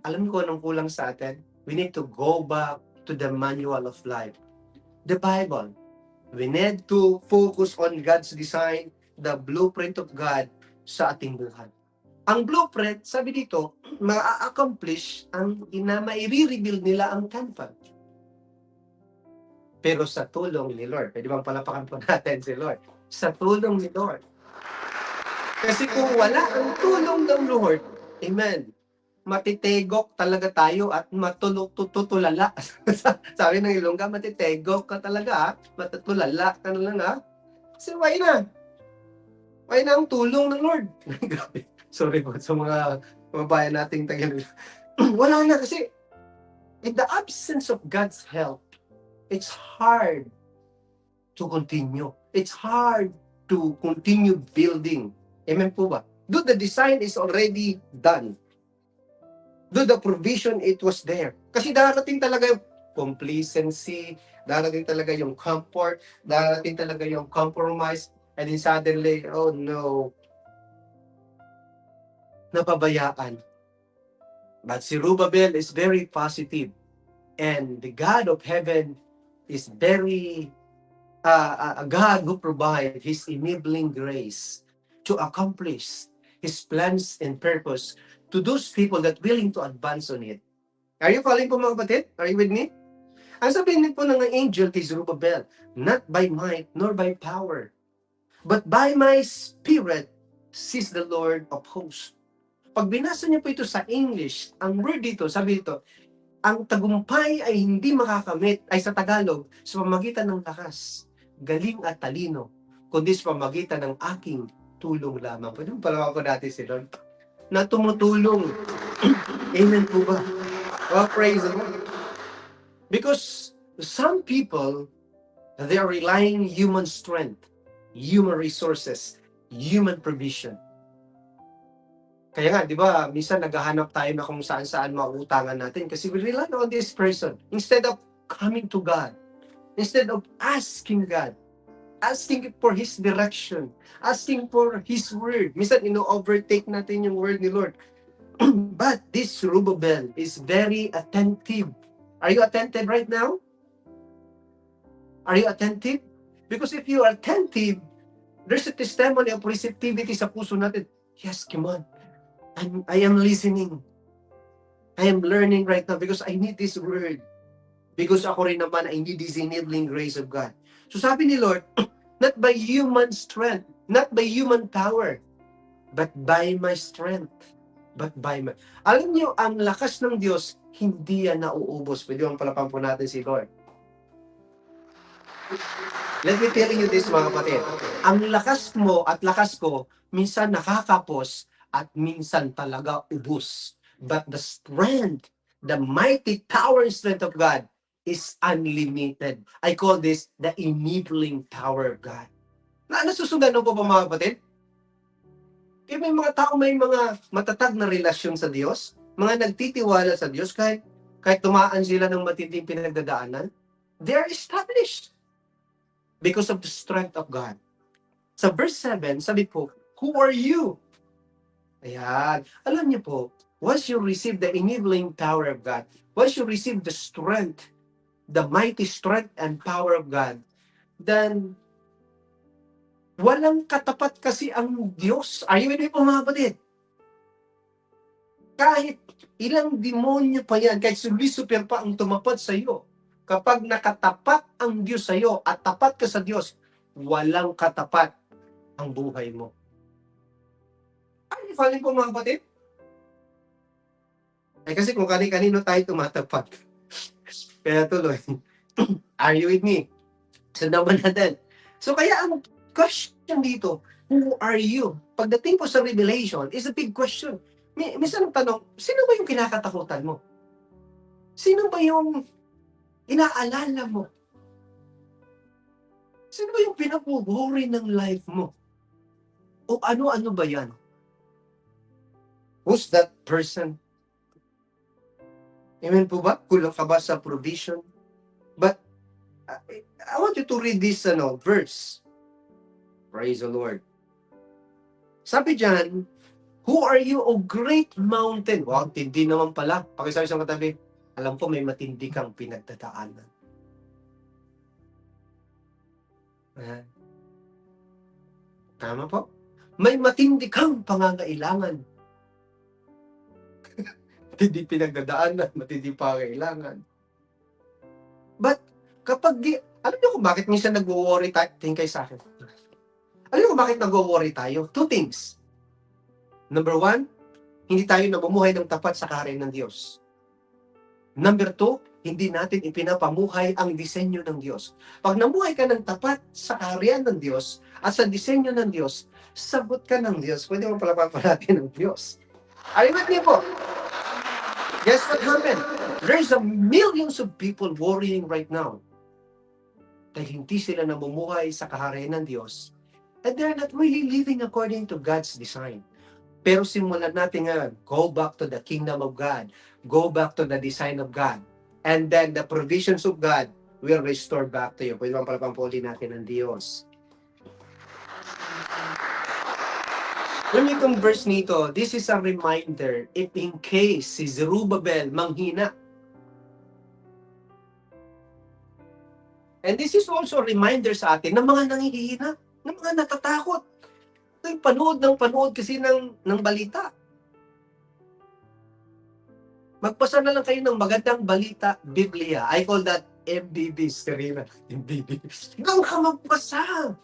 [SPEAKER 4] Alam ko anong kulang sa atin? We need to go back to the manual of life. The Bible. We need to focus on God's design, the blueprint of God sa ating buhay. Ang blueprint, sabi dito, ma-accomplish ang maire-rebuild nila ang temple. Pero sa tulong ni Lord, pwede bang palapakan po natin si Lord? Sa tulong ni Lord. Kasi kung wala ang tulong ng Lord, amen, Matitegok talaga tayo at matutulala. Sabi ng Ilongga, matitegok ka talaga, ha? Matutulala ka na lang, ha? Kasi why na? Why na ang tulong ng Lord? Grabe. Sorry po sa mga babayan nating Tagalog. Wala na kasi in the absence of God's help, it's hard to continue. It's hard to continue building. Amen po ba? Though the design is already done. Though the provision, it was there. Kasi darating talaga yung complacency, darating talaga yung comfort, darating talaga yung compromise, and then suddenly, oh no, napabayaan. But si Zerubbabel is very positive, and the God of heaven is very a God who provides His enabling grace to accomplish His plans and purpose to those people that willing to advance on it. Are you following po mga kapatid? Are you with me? Ang sabihin po ng angel kay Zerubbabel, not by might nor by power, but by my spirit, says the Lord of hosts. Pag binasa niyo po ito sa English, ang word dito, sabi dito, ang tagumpay ay hindi makakamit, ay sa Tagalog, sa pamagitan ng lakas, galing at talino, kundi sa pamagitan ng aking tulong lamang. Pwede mo palawa po natin si Lord na tumutulong. Amen po ba? Oh, praise the Lord. Because some people, they are relying human strength, human resources, human provision. Kaya nga, di ba, minsan naghahanap tayo na kung saan-saan mauutangan natin kasi we rely on this person instead of coming to God, instead of asking God, asking for His direction, asking for His word. Minsan, ino-overtake natin yung word ni Lord. But this Zerubbabel is very attentive. Are you attentive right now? Are you attentive? Because if you are attentive, there's a testimony of receptivity sa puso natin. Yes, come on. I am listening. I am learning right now because I need this word. Because ako rin naman, I need this enabling grace of God. So sabi ni Lord, not by human strength, not by human power, but by my strength. But by my... Alam niyo, ang lakas ng Diyos, hindi yan nauubos. Pwede bang palapan po natin si Lord. Let me tell you this, mga kapatid. Ang lakas mo at lakas ko, minsan nakakapos at minsan talaga ubos. But the strength, the mighty power and strength of God is unlimited. I call this the enabling power of God. Nasusundan po ba mga kapatid? Kaya may mga tao may mga matatag na relasyon sa Diyos, mga nagtitiwala sa Diyos kahit tumaan sila ng matinding pinagdadaanan, they are established because of the strength of God. Sa verse 7, sabi po, who are you? Ayan. Alam niyo po, once you receive the enabling power of God, once you receive the strength, the mighty strength and power of God, then walang katapat kasi ang Diyos. Are you with me po mga kapatid? Kahit ilang demonyo pa yan, kahit si Lucifer pa ang tumapat sa iyo, kapag nakatapat ang Diyos sa iyo at tapat ka sa Diyos, walang katapat ang buhay mo. Are you following po mga kapatid? Eh kasi kung kanino tayo tumatapat. Kaya tuloy. Are you with me? So naman natin. So kaya ang question dito, who are you? Pagdating po sa Revelation, is a big question. Minsan ang tanong, sino ba yung kinakatakutan mo? Sino ba yung inaalala mo? Sino ba yung pinag-worry ng life mo? O ano-ano ba yan? Who's that person? Amen po ba? Kulang ka ba sa provision? But I want you to read this verse. Praise the Lord. Sabi dyan, who are you, O great mountain? Wow, tindi naman pala. Pakisabi sa katabi, alam ko may matindi kang pinagdadaanan. Tama po? May matindi kang pangangailangan. Matindi pinagdadaanan, matindi pangangailangan. But, kapag, alam niyo kung bakit minsan nag-worry tayo? Tingin kayo sa akin. Alam niyo kung bakit nag-worry tayo? Two things. Number one, hindi tayo namumuhay ng tapat sa kaharian ng Diyos. Number 2, hindi natin ipinapamuhay ang disenyo ng Diyos. Pag namuhay ka ng tapat sa kaharian ng Diyos at sa disenyo ng Diyos, sagot ka ng Diyos. Pwede mo palapapan natin ng Diyos. Are you with me po? Guess what happened? There's a millions of people worrying right now dahil hindi sila namumuhay sa kaharian ng Diyos and they're not really living according to God's design. Pero simulan natin ngayon, go back to the kingdom of God, go back to the design of God, and then the provisions of God will restore back to you. Pwede bang palapampuli natin ng Diyos? When you itong verse nito, this is a reminder if in case si Zerubbabel manghina. And this is also a reminder sa atin ng mga nangihina, ng mga natatakot. Ito'y panood kasi ng balita. Magpasa na lang kayo ng magandang balita, Biblia. I call that MBB, Serena. MBB. Ikaw ka magpasa.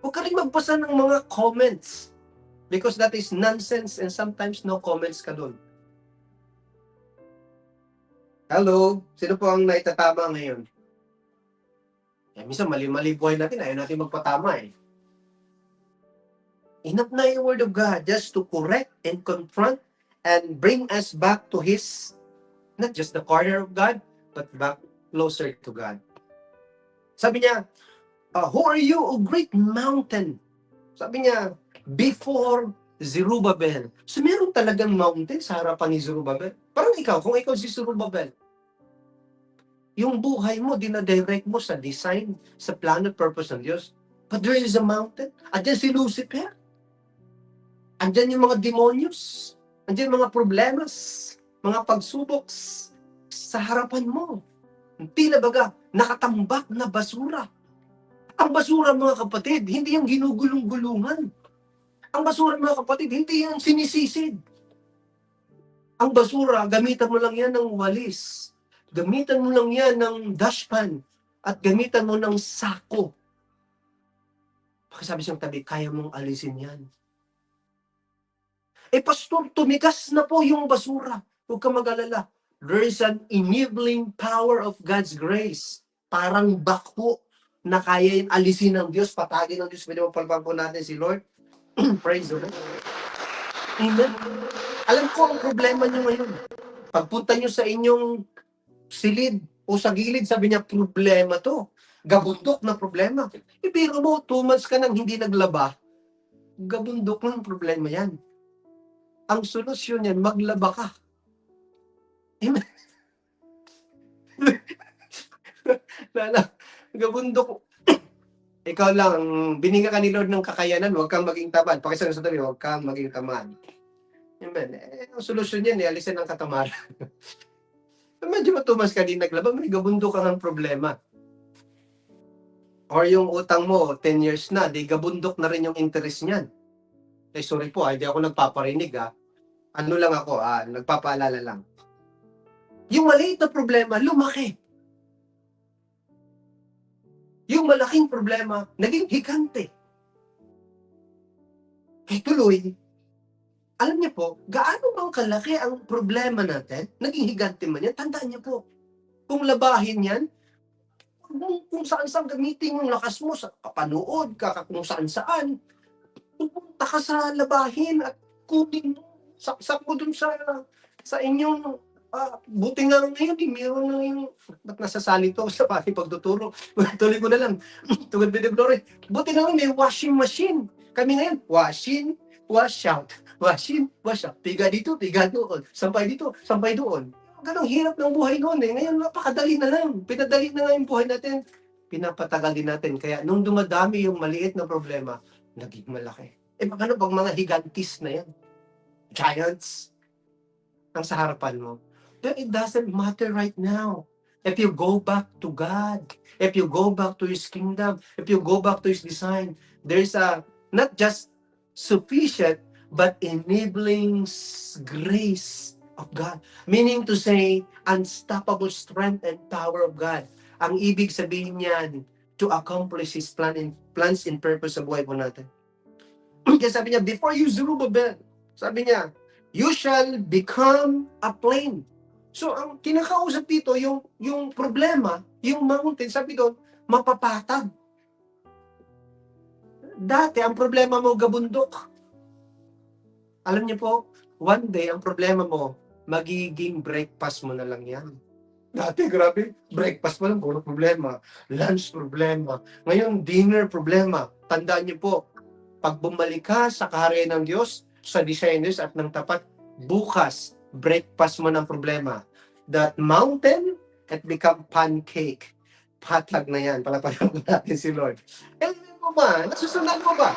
[SPEAKER 4] Huwag ka rin magbasa ng mga comments. Because that is nonsense and sometimes no comments ka doon. Hello? Sino po ang naitatama ngayon? Minsan mali-mali buhay natin. Ayaw natin magpatama eh. Enough na yung Word of God just to correct and confront and bring us back to His, not just the corner of God, but back closer to God. Sabi niya, who are you, O great mountain? Sabi niya, before Zerubbabel. So meron talagang mountain sa harapan ni Zerubbabel. Parang ikaw, kung ikaw si Zerubbabel, yung buhay mo, dinadirect mo sa design, sa plan at purpose ng Diyos. But there is a mountain. Andyan si Lucifer. Andyan yung mga demonyos. Andyan mga problemas, mga pagsubok sa harapan mo. Tila baga, nakatambak na basura. Ang basura, mga kapatid, hindi yung ginugulong-gulungan. Ang basura, mga kapatid, hindi yung sinisisid. Ang basura, gamitan mo lang yan ng walis. Gamitan mo lang yan ng dustpan. At gamitan mo ng sako. Pakisabi siyang tabi, kaya mong alisin yan. Pastor, tumigas na po yung basura. Huwag ka mag-alala. There is an enabling power of God's grace. Parang bako na kaya yung alisin ng Diyos, patagin ng Diyos. Pwede mo palpang po natin si Lord. Praise the Lord. Amen. Alam ko ang problema nyo ngayon. Pagpunta nyo sa inyong silid o sa gilid, sabi niya, problema to. Gabundok na problema. Ibiro mo, 2 months ka nang hindi naglaba. Gabundok ng problema yan. Ang solusyon yan, maglaba ka. Amen. Gabundok. Ikaw lang, binigyan ka ni Lord ng kakayanan, huwag kang maging tamad. Pakisang sa tabi, huwag kang maging tamad. Amen. Ang solusyon yan, alisin ang katamaran. Medyo matumas ka din naglaba, may gabundok ka ng problema. Or yung utang mo, 10 years na, di gabundok na rin yung interest niyan. Sorry po, hindi ako nagpaparinig Ano lang ako, nagpapaalala lang. Yung maliit na problema, lumaki. Yung malaking problema, naging higante. Tuloy, alam niyo po, gaano bang kalaki ang problema natin, naging higante man yan, tandaan niyo po, kung labahin yan, kung saan-saan gamitin yung lakas mo, sa kapanood ka, kung saan-saan, pupunta ka sa labahin at kunin mo, saksak mo dun sa inyong, buti nga ngayon, meron na yung, ba't nasasali to sa pati pagtuturo? Tuloy ko na lang, tugod with the glory. Buti nga may washing machine. Kami ngayon, washing, wash out. Washing, wash out. Piga dito, piga doon. Sampay dito, sampay doon. Ganong hirap ng buhay noon eh. Ngayon, napakadali na lang. Pinadali na nga yung buhay natin. Pinapatagal din natin. Kaya nung dumadami yung maliit na problema, naging malaki. Paano pag mga higantis na yan? Giants? Ang sa harapan mo. But it doesn't matter right now. If you go back to God, if you go back to His kingdom, if you go back to His design, there's a, not just sufficient, but enabling grace of God. Meaning to say, unstoppable strength and power of God. Ang ibig sabihin niyan, to accomplish His plans and purpose sa buhay po natin. Kaya sabi niya, before you, Zerubbabel, Sabi niya, you shall become a plain. So, ang kinakausap dito, yung problema, yung mountain, sabi doon, mapapatag. Dati, ang problema mo, gabundok. Alam niyo po, one day, ang problema mo, magiging breakfast mo na lang yan. Dati, grabe, breakfast mo lang, puro problema. Lunch, problema. Ngayon, dinner, problema. Tandaan niyo po, pag bumalik ka sa kaharian ng Diyos, sa descendants at ng tapat, bukas, breakfast mo ng problema. That mountain, it become pancake. Patag na yan. Palapalan ko natin si Lord. Mo ba? Nasusundan mo ba?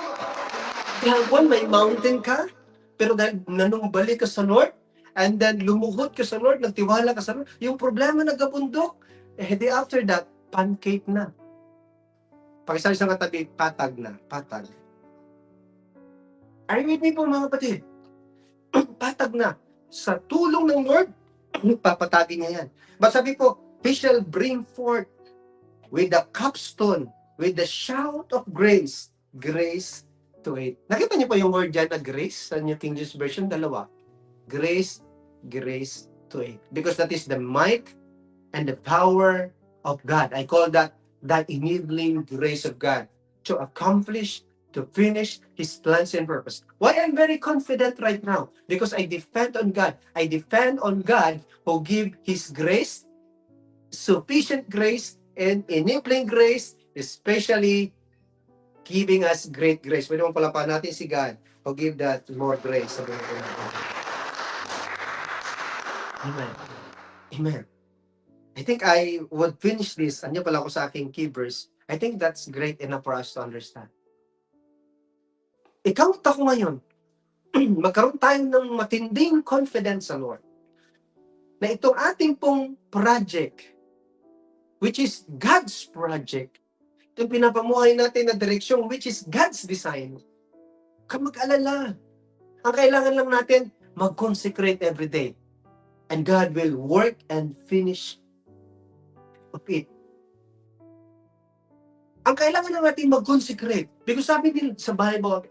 [SPEAKER 4] Kaya may mountain ka, pero dahil nanumbalik ka sa Lord, and then lumuhod ka sa Lord, nagtiwala ka sa Lord, yung problema nagkabundok, di after that, pancake na. Pakisabi sa katabi, patag na. Patag. Are you with me po mga kapatid? Patag na. Sa tulong ng Lord, papatagin niya yan. But sabi po, He shall bring forth with the capstone, with the shout of grace, grace to it. Nakita niyo po yung word dyan na grace sa New King James Version? Dalawa. Grace, grace to it. Because that is the might and the power of God. I call that the enabling grace of God to accomplish, to finish His plans and purpose. Why I'm very confident right now? Because I depend on God. I depend on God who give His grace, sufficient grace, and enabling grace, especially giving us great grace. Pwede mong palapahan natin si God who give that more grace. Amen. Amen. I think I would finish this. Ano pala ako sa aking key verse. I think that's great enough for us to understand. Ikaw at ako ngayon, magkaroon tayo ng matinding confidence sa Lord na itong ating pong project, which is God's project, itong pinapamuhay natin na direksyon, which is God's design, ka mag-alala. Ang kailangan lang natin, mag-consecrate every day. And God will work and finish of it. Ang kailangan lang natin mag-consecrate. Because sabi din sa Bible,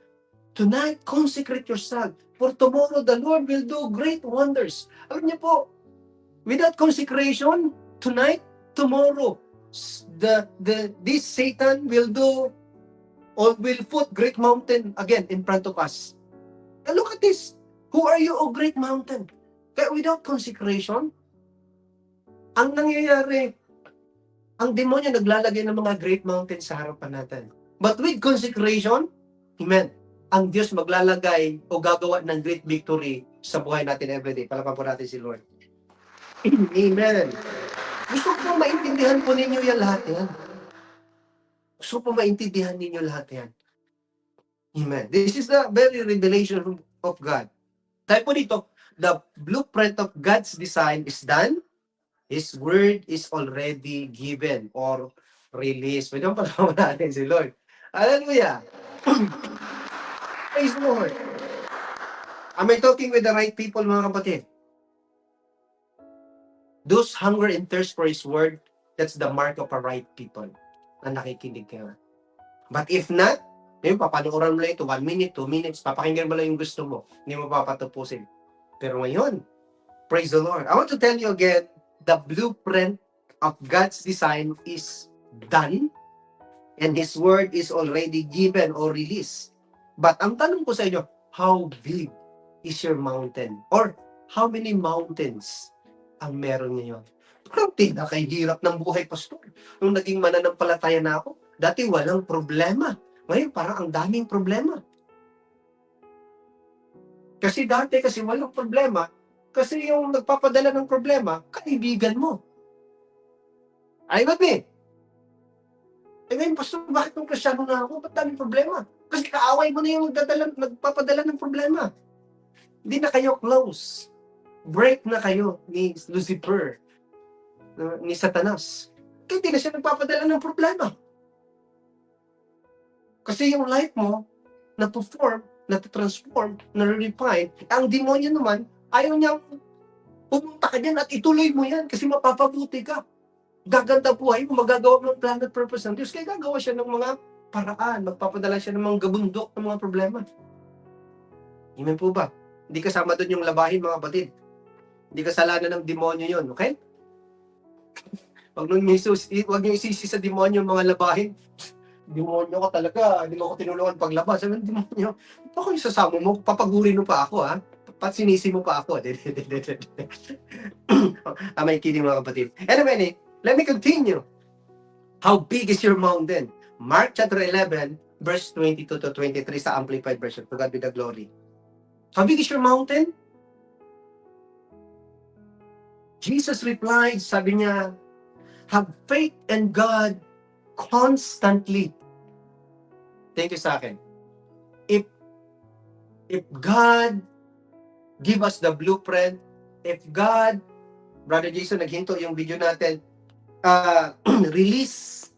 [SPEAKER 4] tonight, consecrate yourself. For tomorrow, the Lord will do great wonders. Alam niyo po, without consecration, tonight, tomorrow, this Satan will do or will put great mountain again in front of us. And look at this. Who are you, O great mountain? Kaya without consecration, ang nangyayari, ang demonyo naglalagay ng mga great mountains sa harapan natin. But with consecration, amen, ang Diyos maglalagay o gagawa ng great victory sa buhay natin everyday. Palapan po natin si Lord. Amen. Gusto ko maintindihan po ninyo yan lahat yan. Gusto ko maintindihan ninyo lahat yan. Amen. This is the very revelation of God. Dahil po dito, the blueprint of God's design is done. His word is already given or released. Pwede mo palaman natin si Lord. Hallelujah. Praise the Lord. Am I talking with the right people, mga kapatid? Those hunger and thirst for His word, that's the mark of a right people na nakikinig ka. But if not, papanooran mo lang ito, 1 minute, 2 minutes, papakinggan mo lang yung gusto mo. Hindi mo papatupusin. Pero ngayon, praise the Lord. I want to tell you again, the blueprint of God's design is done and His word is already given or released. But ang tanong ko sa inyo, how big is your mountain? Or how many mountains ang meron ngayon? Parang tinakahirap ng buhay, pastor. Nung naging mananampalataya na ako, dati walang problema. Ngayon, parang ang daming problema. Kasi dati, kasi walang problema, kasi yung nagpapadala ng problema, kaibigan mo. Ay, ba't eh? Eh ngayon, pastor, bakit nung Kristyano na ako? Ba't daming problema? Kasi kaaway mo na yung nagpapadala ng problema. Hindi na kayo close. Break na kayo ni Lucifer, ni Satanas. Kaya hindi na siya nagpapadala ng problema. Kasi yung life mo, na-perform, na-transform, na-refine, ang demonyo naman, ayaw niyang pumunta ka dyan at ituloy mo yan kasi mapapabuti ka. Gaganda buhay mo, magagawa mo ng plan at purpose ng Diyos. Kaya gagawa siya ng mga paraan, magpapadala siya ng mga gabundok ng mga problema. Amen po ba? Hindi kasama doon yung labahin, mga kapatid. Hindi kasalanan ng demonyo yun, okay? Huwag niyo isisi sa demonyo yung mga labahin. Demonyo ka talaga, hindi mo ako tinulungan paglaba. Sabi ng demonyo, baka yung sasama mo, papagurin mo pa ako, ha? Sinisi mo pa ako. May kidding, mga kapatid. Anyway, let me continue. How big is your mountain? Mark chapter 11, verse 22 to 23 sa Amplified Version. To God be the glory. How big is your mountain? Jesus replied, sabi niya, have faith in God constantly. Thank you sa akin. If God give us the blueprint, if God, Brother Jason, naghinto yung video natin, release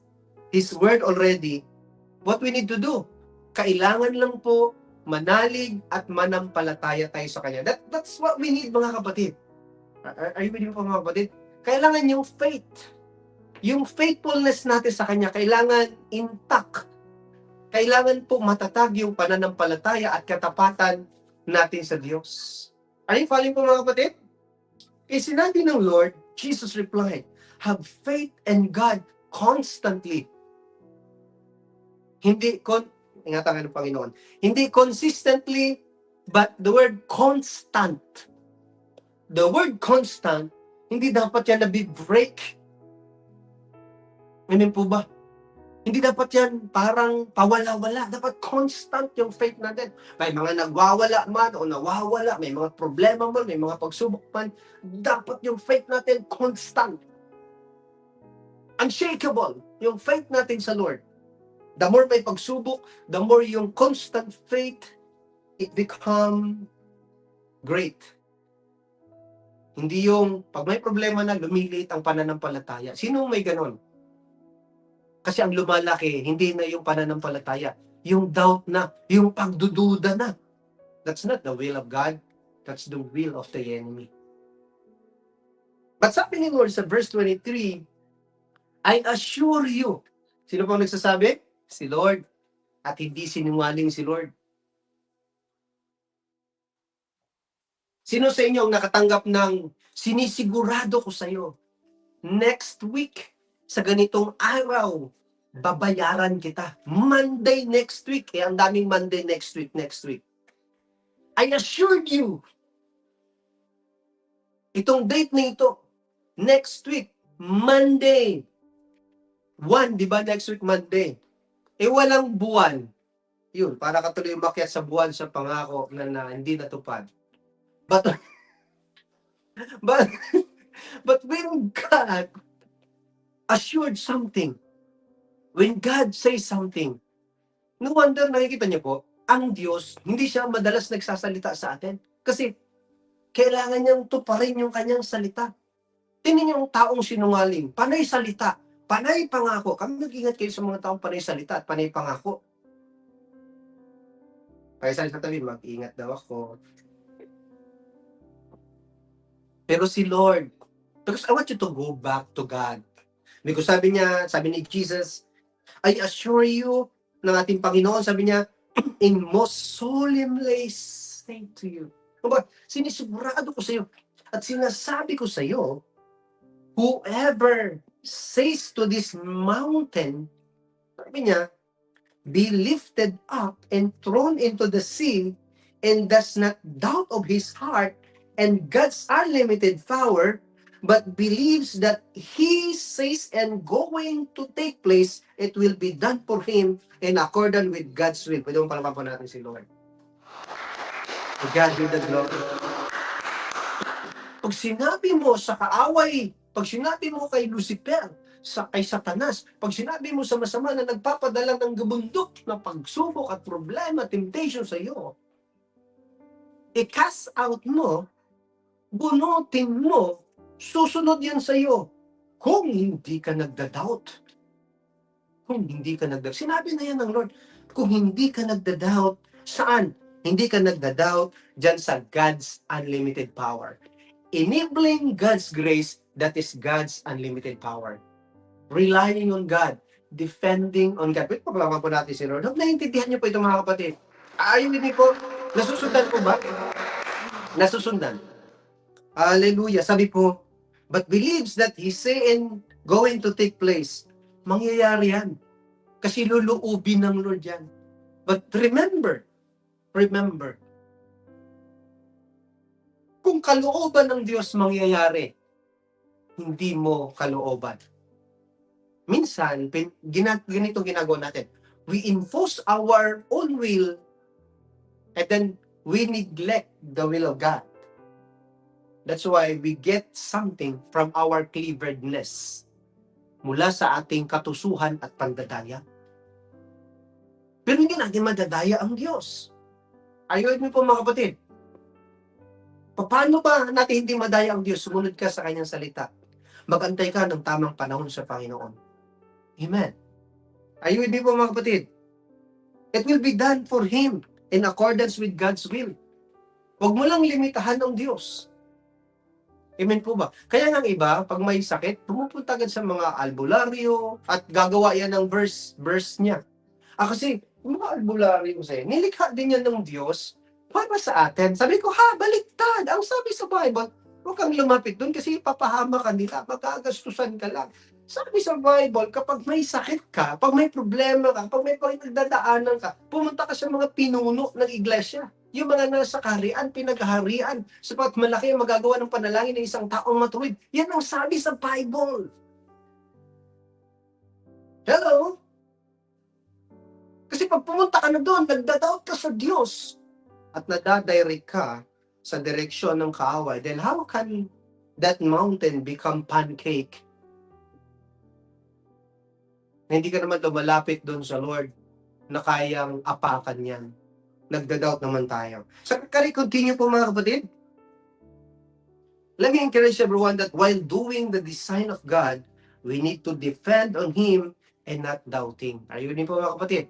[SPEAKER 4] His word already, what we need to do? Kailangan lang po manalig at manampalataya tayo sa Kanya. That's what we need, mga kapatid. Are you with me po, mga kapatid? Kailangan yung faith. Yung faithfulness natin sa Kanya, kailangan intact. Kailangan po matatag yung pananampalataya at katapatan natin sa Diyos. Are you following po, mga kapatid? Sinabi ng Lord, Jesus replied, have faith in God constantly. Ingatan ka ng Panginoon. Hindi consistently, but the word constant. The word constant, hindi dapat yan na-break. Amen po ba? Hindi dapat yan parang pawala-wala. Dapat constant yung faith natin. May mga nagwawala man o nawawala, may mga problema man, may mga pagsubok man, dapat yung faith natin constant. Unshakable yung faith natin sa Lord. The more may pagsubok, the more yung constant faith, it become great. Hindi yung, pag may problema na, lumiliit ang pananampalataya. Sino may ganon? Kasi ang lumalaki, hindi na yung pananampalataya. Yung doubt na, yung pagdududa na. That's not the will of God. That's the will of the enemy. But sabi ni Lord sa verse 23, I assure you. Sino pang nagsasabi? Si Lord. At hindi sinungaling si Lord. Sino sa inyo ang nakatanggap ng sinisigurado ko sa iyo? Next week, sa ganitong araw, babayaran kita. Monday next week. Ang daming Monday next week. I assured you. Itong date na ito, next week, Monday. 1, di ba? Next week, Monday. Walang buwan. Yun, para ka tuloy umakyat sa buwan sa pangako na hindi natupad. But when God assured something, when God says something, no wonder, nakikita niyo po, ang Diyos, hindi siya madalas nagsasalita sa atin. Kasi, kailangan niyang tuparin yung kanyang salita. Tingnan niyo ang taong sinungaling, panay salita, panay pangako. Kami mag-ingat kayo sa mga taong panay salita at panay pangako. Kaya sa tabi, mag-ingat daw ako. Pero si Lord, because I want you to go back to God. Because sabi ni Jesus, I assure you, ng ating Panginoon, sabi niya, in most solemnly say to you. Sinisigurado ko sa iyo, at sinasabi ko sa iyo, whoever says to this mountain, sabi niya, be lifted up and thrown into the sea, and does not doubt of his heart, and God's unlimited power, but believes that He says and going to take place, it will be done for him in accordance with God's will. Pwede mong palaman po natin si Lord. To God be the glory. Pag sinabi mo sa kaaway, pag sinabi mo kay Lucifer, kay Satanas, pag sinabi mo sa masama na nagpapadala ng gabundok na pagsubok at problema, temptation sa iyo, i-cast out mo, bunutin mo, susunod yan sa iyo. Kung hindi ka nagda-doubt. Kung hindi ka nagda-doubt. Sinabi na yan ng Lord. Kung hindi ka nagda-doubt, saan? Hindi ka nagda-doubt dyan sa God's unlimited power. Enabling God's grace, that is God's unlimited power. Relying on God. Defending on God. Wait, paglaman po natin si Lord. Naiintindihan niyo po ito, mga kapatid. Ayun din po. Nasusundan po ba? nasusundan. Hallelujah. Sabi po, but believes that he's saying going to take place. Mangyayari yan. Kasi luluubin ng Lord yan. But remember, kung kalooban ng Diyos mangyayari, hindi mo kalooban. Minsan, ganito ginagawa natin. We enforce our own will and then we neglect the will of God. That's why we get something from our cleverness mula sa ating katusuhan at pandadaya. Pero hindi natin madadaya ang Diyos. Ayun mo po mga kapatid. Paano ba natin hindi madaya ang Diyos? Sumunod ka sa kanyang salita. Magantay ka ng tamang panahon sa Panginoon. Amen. Ayun din po mga kapatid. It will be done for Him in accordance with God's will. Huwag mo lang limitahan ng Diyos. Amen po ba? Kaya ng iba, pag may sakit, pumupunta agad sa mga albularyo at gagawa yan ng verse niya. Kasi, yung mga albularyo kasi, nilikha din yan ng Diyos para sa atin. Sabi ko, baliktad. Ang sabi sa Bible, huwag kang lumapit doon kasi papahama ka nila, magkagastusan ka lang. Sabi sa Bible, kapag may sakit ka, pag may problema ka, pag may pinagdadaanan ka, pumunta ka sa mga pinuno ng iglesia. Yung mga nasa kaharian, pinaghaharian, sapat malaki ang magagawa ng panalangin ng isang taong matuwid. Yan ang sabi sa Bible. Hello? Kasi pag pumunta ka na doon, nagdadoubt ka sa Diyos at nadadirect ka sa direksyon ng kaaway, then how can that mountain become pancake? Hindi ka naman lumalapit doon sa Lord na kayang apakan yan. Nagda-doubt naman tayo. So, can I continue po mga kapatid? Let me encourage everyone that while doing the design of God, we need to depend on Him and not doubting. Ayun po mga kapatid.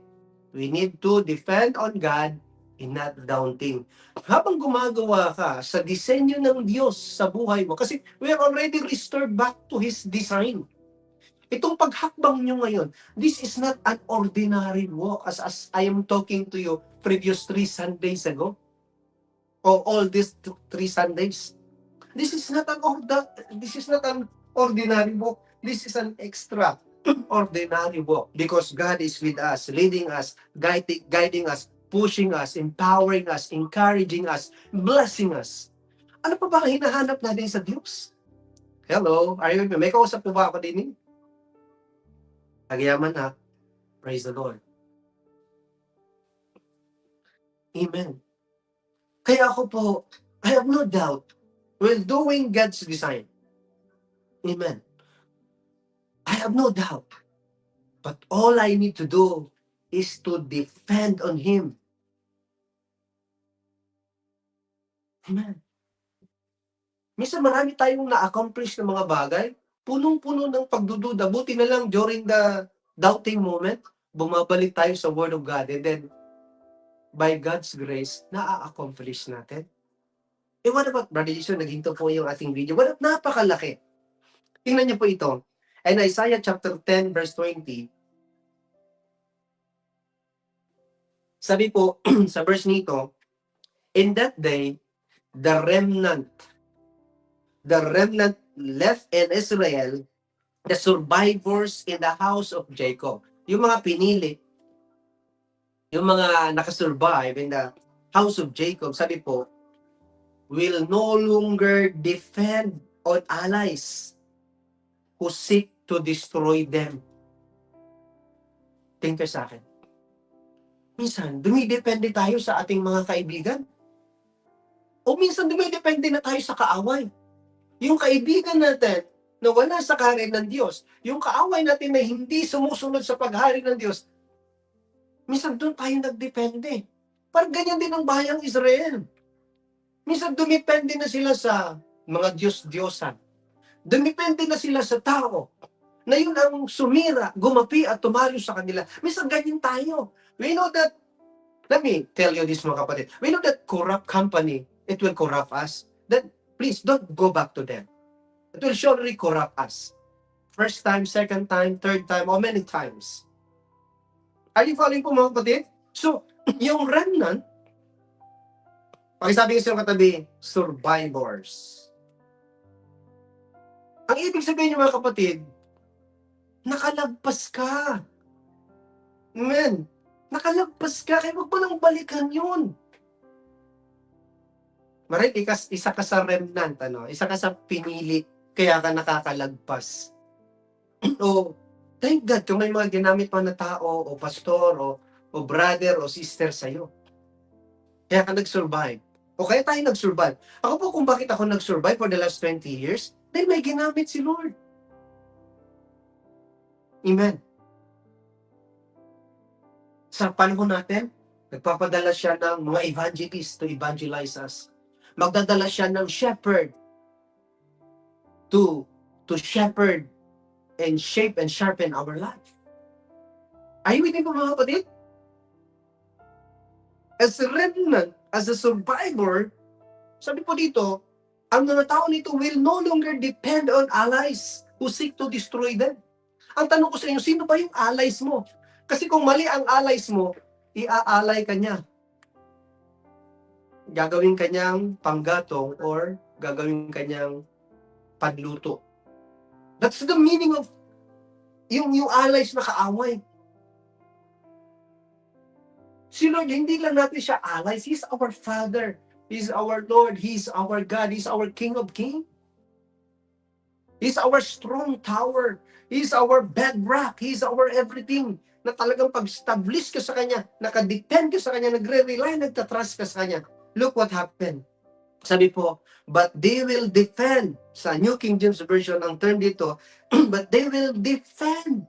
[SPEAKER 4] We need to depend on God and not doubting. Habang gumagawa ka sa disenyo ng Diyos sa buhay mo, kasi we are already restored back to His design. Itong paghakbang nyo ngayon, this is not an ordinary walk as I am talking to you previous 3 Sundays ago. Or all these 3 Sundays. This is not an ordinary walk. This is an extraordinary walk because God is with us, leading us, guiding us, pushing us, empowering us, encouraging us, blessing us. Ano pa ba ang hinahanap natin sa Diyos? Hello, may kausap po ba ako din? Nagyaman na. Praise the Lord. Amen. Kaya ako po, I have no doubt, while doing God's design. Amen. I have no doubt. But all I need to do is to depend on Him. Amen. Minsan marami tayong na-accomplish ng mga bagay, punong-puno ng pagdududa. Buti na lang during the doubting moment, bumabalik tayo sa Word of God. And then, by God's grace, na-accomplish natin. What about, Brother Jason, naghinto po yung ating video. What about, napakalaki. Tingnan niyo po ito. And Isaiah chapter 10, verse 20. Sabi po, sa verse nito, in that day, the remnant left in Israel, the survivors in the house of Jacob. Yung mga pinili, yung mga nakasurvive in the house of Jacob, sabi po, will no longer defend on allies who seek to destroy them. Think ka sa akin. Minsan, dumidepende tayo sa ating mga kaibigan. O minsan, dumidepende na tayo sa kaaway. Yung kaibigan natin na wala sa kaharian ng Diyos, yung kaaway natin na hindi sumusunod sa paghari ng Diyos, minsan doon tayo nagdepende. Parang ganyan din ang bahayang Israel. Minsan dumipende na sila sa mga Diyos-Diyosan. Dumipende na sila sa tao na yun ang sumira, gumapi at tumalo sa kanila. Minsan ganyan tayo. We know that, let me tell you this mga kapatid, we know that corrupt company, it will corrupt us. Then, please don't go back to them. It will surely corrupt us. First time, second time, third time, or many times. Are you following po mga kapatid? So, yung remnant, Pakisabi ko sa katabi, survivors. Ang ibig sabihin niyo mga kapatid, nakalagpas ka. Amen. Nakalagpas ka, kaya huwag mo nang balikan yun. Marit, isa ka sa remnant, isa ka sa pinili, kaya ka nakakalagpas. O, thank God, kung may mga ginamit pa na tao, o pastor, o brother, o sister sa'yo. Kaya ka nag-survive. O kaya tayo nag-survive. Ako po kung bakit ako nag-survive for the last 20 years, dahil may ginamit si Lord. Amen. Sa panahon natin, nagpapadala siya ng mga evangelists to evangelize us. Magdadala siya ng shepherd to shepherd and shape and sharpen our life. Are you with me mga kapatid? As a remnant, as a survivor, sabi po dito, ang mga tao nito will no longer depend on allies who seek to destroy them. Ang tanong ko sa inyo, sino ba yung allies mo? Kasi kung mali ang allies mo, ia-ally ka niya. Gagawin kanyang panggatong or gagawin kanyang panluto. That's the meaning of yung allies na kaaway. Si Lord, hindi lang natin siya allies. He's our Father. He's our Lord. He's our God. He's our King of Kings. He's our strong tower. He's our bedrock. He's our everything. Na talagang pag-establish ka sa Kanya, nakadepend ka sa Kanya, nagre-rely, nagtatrust ka sa Kanya. Look what happened. Sabi po, but they will defend. Sa New King James Version, ang term dito, but they will defend.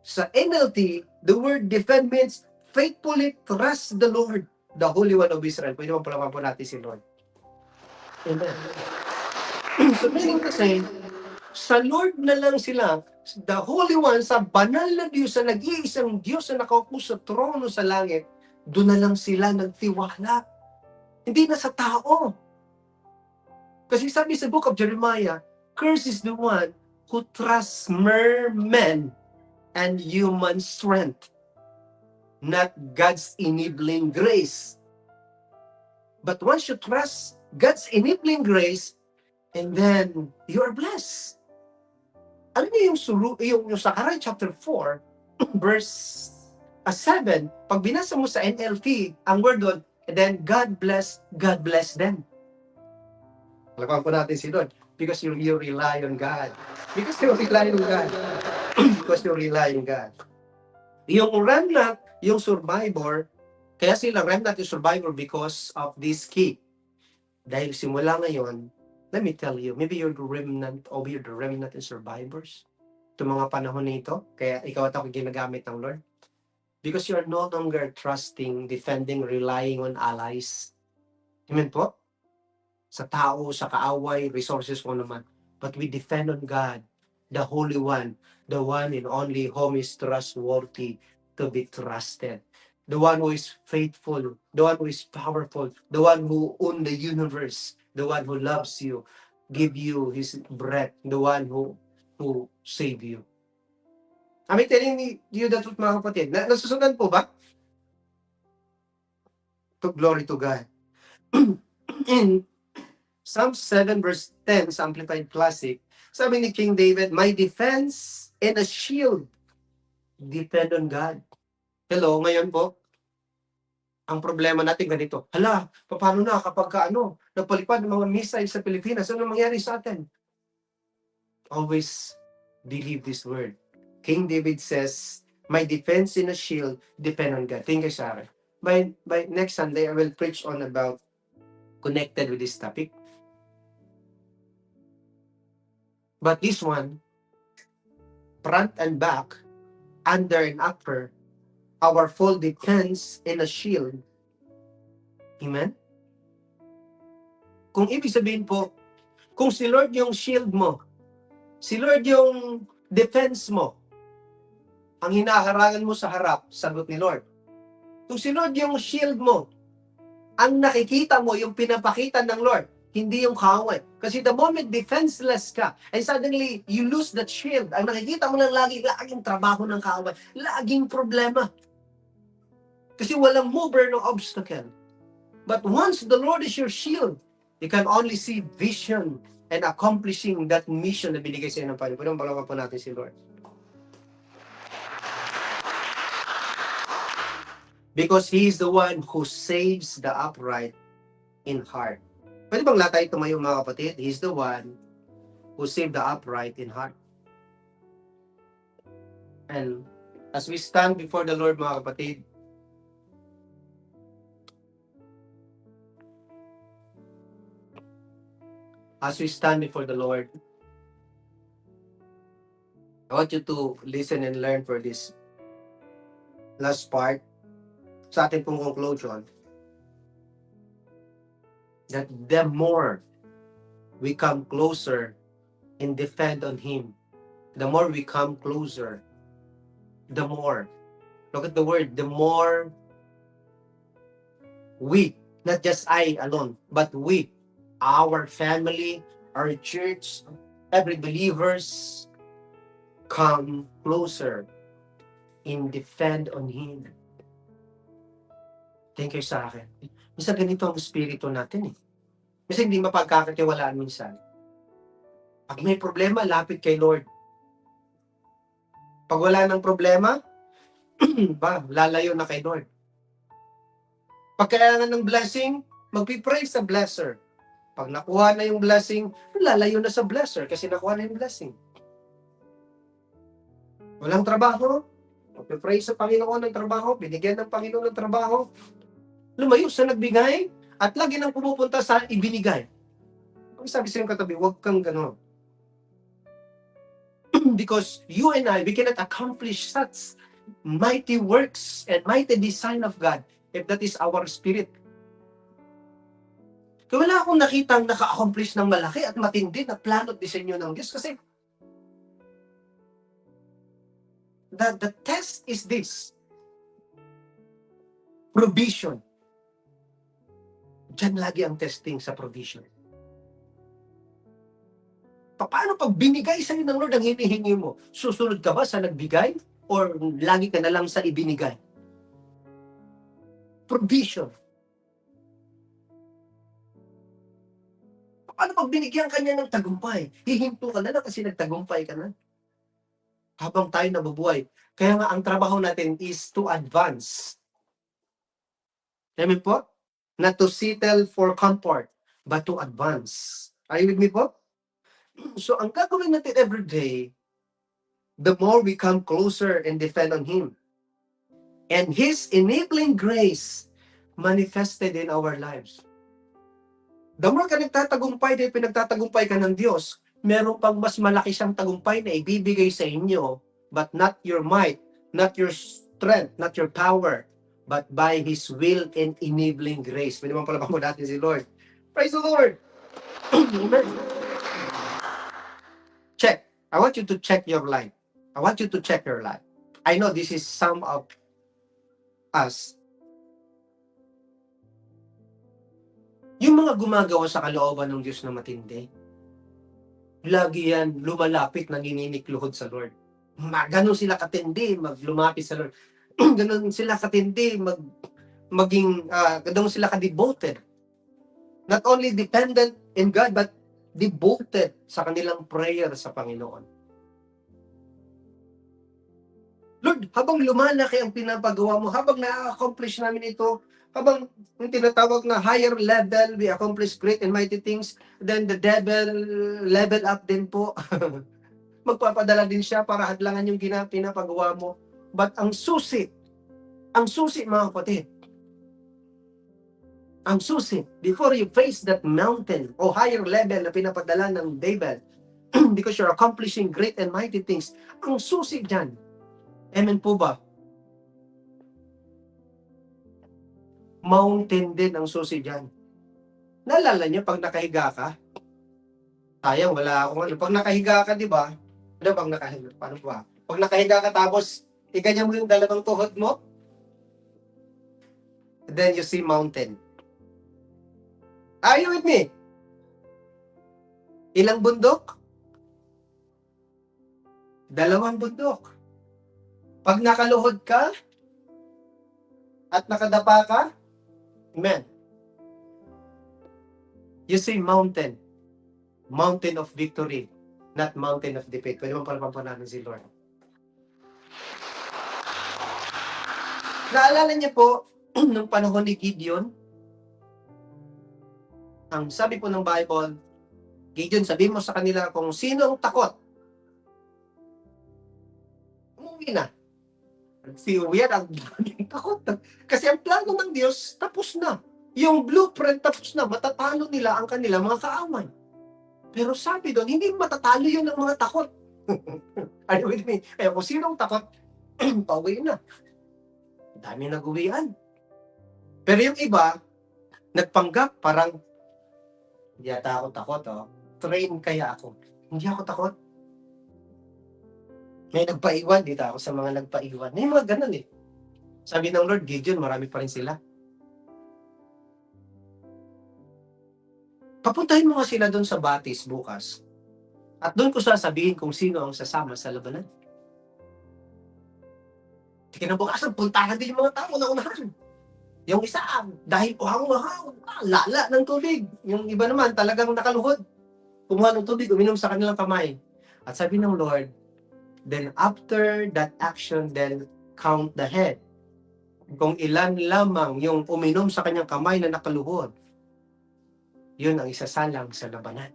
[SPEAKER 4] Sa NLT, the word defend means faithfully trust the Lord, the Holy One of Israel. Pwede mo palaman po natin si Lord. Amen. So meaning to say, sa Lord na lang sila, the Holy One, sa banal na Diyos, sa nag-iisang Diyos na nakaupo sa trono sa langit, doon na lang sila nagtiwala. Hindi na sa tao. Kasi sabi sa book of Jeremiah, cursed is the one who trusts mere men and human strength, not God's enabling grace. But once you trust God's enabling grace, and then you are blessed. Alam niyo yung Zechariah chapter 4, verse 7, pag binasa mo sa NLT, ang word doon, and then God bless them. Lakuan po natin si Lord, because you rely on God. Because you rely on God. Because you rely on God. Yung remnant, yung survivor, kaya sila remnant yung survivor because of this key. Dahil simula ngayon, let me tell you, maybe you're the remnant, or you're the remnant and survivors. Itong mga panahon nito, kaya ikaw at ako ginagamit ng Lord. Because you are no longer trusting, defending, relying on allies. Amen po? Sa tao, sa kaaway, resources mo naman. But we depend on God, the Holy One, the one and only whom is trustworthy to be trusted. The one who is faithful, the one who is powerful, the one who owns the universe, the one who loves you, give you His breath, the one who save you. Am I telling you the truth, mga kapatid? Nasusundan po ba? To glory to God. In Psalm 7 verse 10 sa Amplified Classic, sabi ni King David, my defense and a shield depend on God. Hello, ngayon po, ang problema natin ganito. Hala, paano na kapag napalipad ng mga missile sa Pilipinas? Ano mangyari sa atin? Always believe this word. King David says, my defense and a shield depend on God. Thank you, Sarah. By next Sunday, I will preach on about connected with this topic. But this one, front and back, under and upper, our full defense and a shield. Amen? Kung ibig sabihin po, kung si Lord yung shield mo, si Lord yung defense mo, ang hinaharangan mo sa harap, sagot ni Lord. Kung si Lord yung shield mo, ang nakikita mo, yung pinapakita ng Lord, hindi yung kaaway. Kasi the moment defenseless ka, and suddenly you lose that shield, ang nakikita mo lang laging trabaho ng kaaway, laging problema. Kasi walang mover ng obstacle. But once the Lord is your shield, you can only see vision and accomplishing that mission na binigay sa inyo ng Panginoon. Pwede palawakan po natin si Lord. Because He is the one who saves the upright in heart. Pwede bang lahat tayo tumayo mga kapatid? He is the one who saved the upright in heart. And as we stand before the Lord mga kapatid, as we stand before the Lord, I want you to listen and learn for this last part sa ating pong conclusion, that the more we come closer and depend on Him, the more we come closer, the more, look at the word, the more we, not just I alone, but we, our family, our church, every believers, come closer and depend on Him. Thank you sa akin. Minsan ganito ang espiritu natin eh. Minsan hindi mapagkakatiwalaan minsan. Pag may problema, lapit kay Lord. Pag wala ng problema, lalayo na kay Lord. Pag kailangan ng blessing, magpipray sa blesser. Pag nakuha na yung blessing, lalayo na sa blesser kasi nakuha na yung blessing. Walang trabaho, magpipray sa Panginoon ng trabaho, binigyan ng Panginoon ng trabaho, lumayo sa nagbigay, at lagi nang pumupunta sa ibinigay. Ang sabi sa iyong katabi, huwag kang gano'n. Because you and I, we cannot accomplish such mighty works and mighty design of God if that is our spirit. Kaya wala akong nakitang naka-accomplish ng malaki at matindi na plano at disenyo ng Diyos kasi the test is this. Provision. Diyan lagi ang testing sa provision. Paano pag binigay sa'yo ng Lord ang hinihingi mo? Susunod ka ba sa nagbigay? Or lagi ka na lang sa ibinigay? Provision. Paano pag binigyan ka niya ng tagumpay? Hihinto ka na lang kasi nagtagumpay ka na. Habang tayo nabubuhay. Kaya nga ang trabaho natin is to advance. Amen po? Not to settle for comfort, but to advance. Are you with me po? So, ang gagawin natin every day, the more we come closer and depend on Him. And His enabling grace manifested in our lives. The more ka nagtatagumpay dahil pinagtatagumpay ka ng Diyos, meron pang mas malaki siyang tagumpay na ibibigay sa inyo, but not your might, not your strength, not your power, but by His will and enabling grace. Pwede man pala mo natin si Lord. Praise the Lord! Amen. Check. I want you to check your life. I want you to check your life. I know this is some of us. Yung mga gumagawa sa kalooban ng Diyos na matindi, lagi yan lumalapit, nanginginikluhod sa Lord. Ganon sila katindi, lumapit sa Lord. Ganon sila katindi, ganon sila ka-devoted. Not only dependent in God, but devoted sa kanilang prayer sa Panginoon. Lord, habang lumalaki ang pinapagawa mo, habang na-accomplish namin ito, habang yung tinatawag na higher level, we accomplish great and mighty things, then the devil level up din po. Magpapadala din siya para hadlangan yung pinapagawa mo. But ang susi mga kapatid, ang susi, before you face that mountain o higher level na pinapadala ng devil, because you're accomplishing great and mighty things, ang susi dyan, amen po ba? Mountain din ang susi dyan. Naalala niyo pag nakahiga ka? Sayang, wala akong ano. Pag nakahiga ka, di ba? Ano pag nakahiga? Paano ba? Pag nakahiga ka tapos, iganyan mo yung dalawang tuhod mo, then you see mountain. Are you with me? Ilang bundok? 2 bundok. Pag nakaluhod ka at nakadapa ka, amen. You say mountain. Mountain of victory. Not mountain of defeat. Pwede mo palapapan natin si Lord. Naalala niyo po, nung panahon ni Gideon, ang sabi po ng Bible, Gideon, sabihin mo sa kanila kung sino ang takot. Umuwi na. Si weird ang daming takot. Kasi ang plano ng Diyos, tapos na. Yung blueprint, tapos na. Matatalo nila ang kanilang mga kaaway. Pero sabi doon, hindi matatalo yun ng mga takot. Are you with me? Kaya kung sinong takot, pauwi na. Dami nag-uwian. Pero yung iba, nagpanggap parang, hindi ata ako takot, oh. Train kaya ako. Hindi ako takot. May nagpaiwan, dito ako sa mga nagpaiwan. May mga ganun eh. Sabi ng Lord, Gideon, marami pa rin sila. Papuntahin mo nga sila doon sa Batis bukas. At doon ko sasabihin kung sino ang sasama sa labanan. Kinabukasan, puntahan din yung mga tao na unahan. Yung isa, dahil lala ng tubig. Yung iba naman, talagang nakaluhod. Kumuha ng tubig, uminom sa kanilang kamay. At sabi ng Lord, then after that action, then count the head. Kung ilan lamang yung uminom sa kanyang kamay na nakaluhod, yun ang isasalang sa labanan.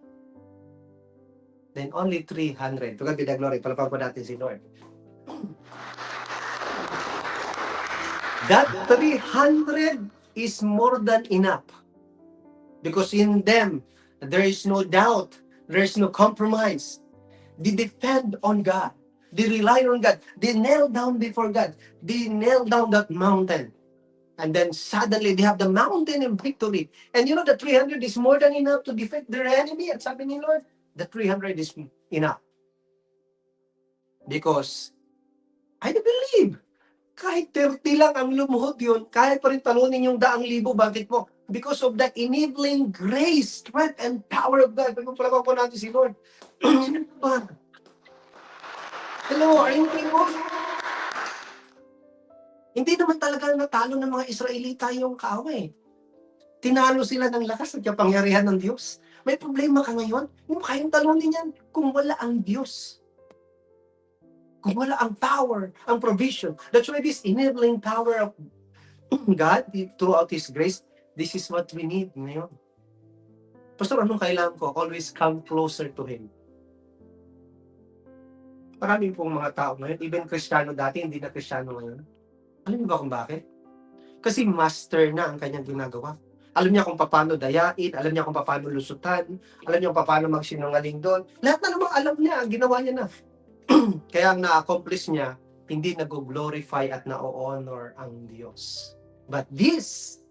[SPEAKER 4] Then only 300. To God be the glory. Palapakan po natin si Lord. That 300 is more than enough. Because in them, there is no doubt. There is no compromise. They depend on God. They rely on God. They kneel down before God. They kneel down that mountain. And then suddenly they have the mountain in victory. And you know, the 300 is more than enough to defeat their enemy. At sabi ni Lord, the 300 is enough. Because I believe, kahit 30 lang ang lumuhod yun, kahit pa rin talunin yung 100,000, bakit po? Because of that enabling grace, strength, and power of God. Pagpapalakaw po natin si Lord. Hello, are you people? Hindi naman talaga natalo ng mga Israelita yung kaaway. Tinalo sila ng lakas at kapangyarihan ng Diyos. May problema ka ngayon? Hindi mo kayang talunin yan kung wala ang Diyos. Kung wala ang power, ang provision. That's why this enabling power of God, throughout His grace, this is what we need ngayon. Pastor, anong kailangan ko? Always come closer to Him. Maraming pong mga tao ngayon, even Kristiyano dati, hindi na Kristiyano ngayon. Alam niyo ba kung bakit? Kasi master na ang kanyang ginagawa. Alam niya kung paano dayain, alam niya kung paano lusutan, alam niya kung paano magsinungaling doon. Lahat na naman alam niya, ginawa niya na. Kaya ang na-accomplish niya, hindi nag-glorify at na-honor ang Diyos. But these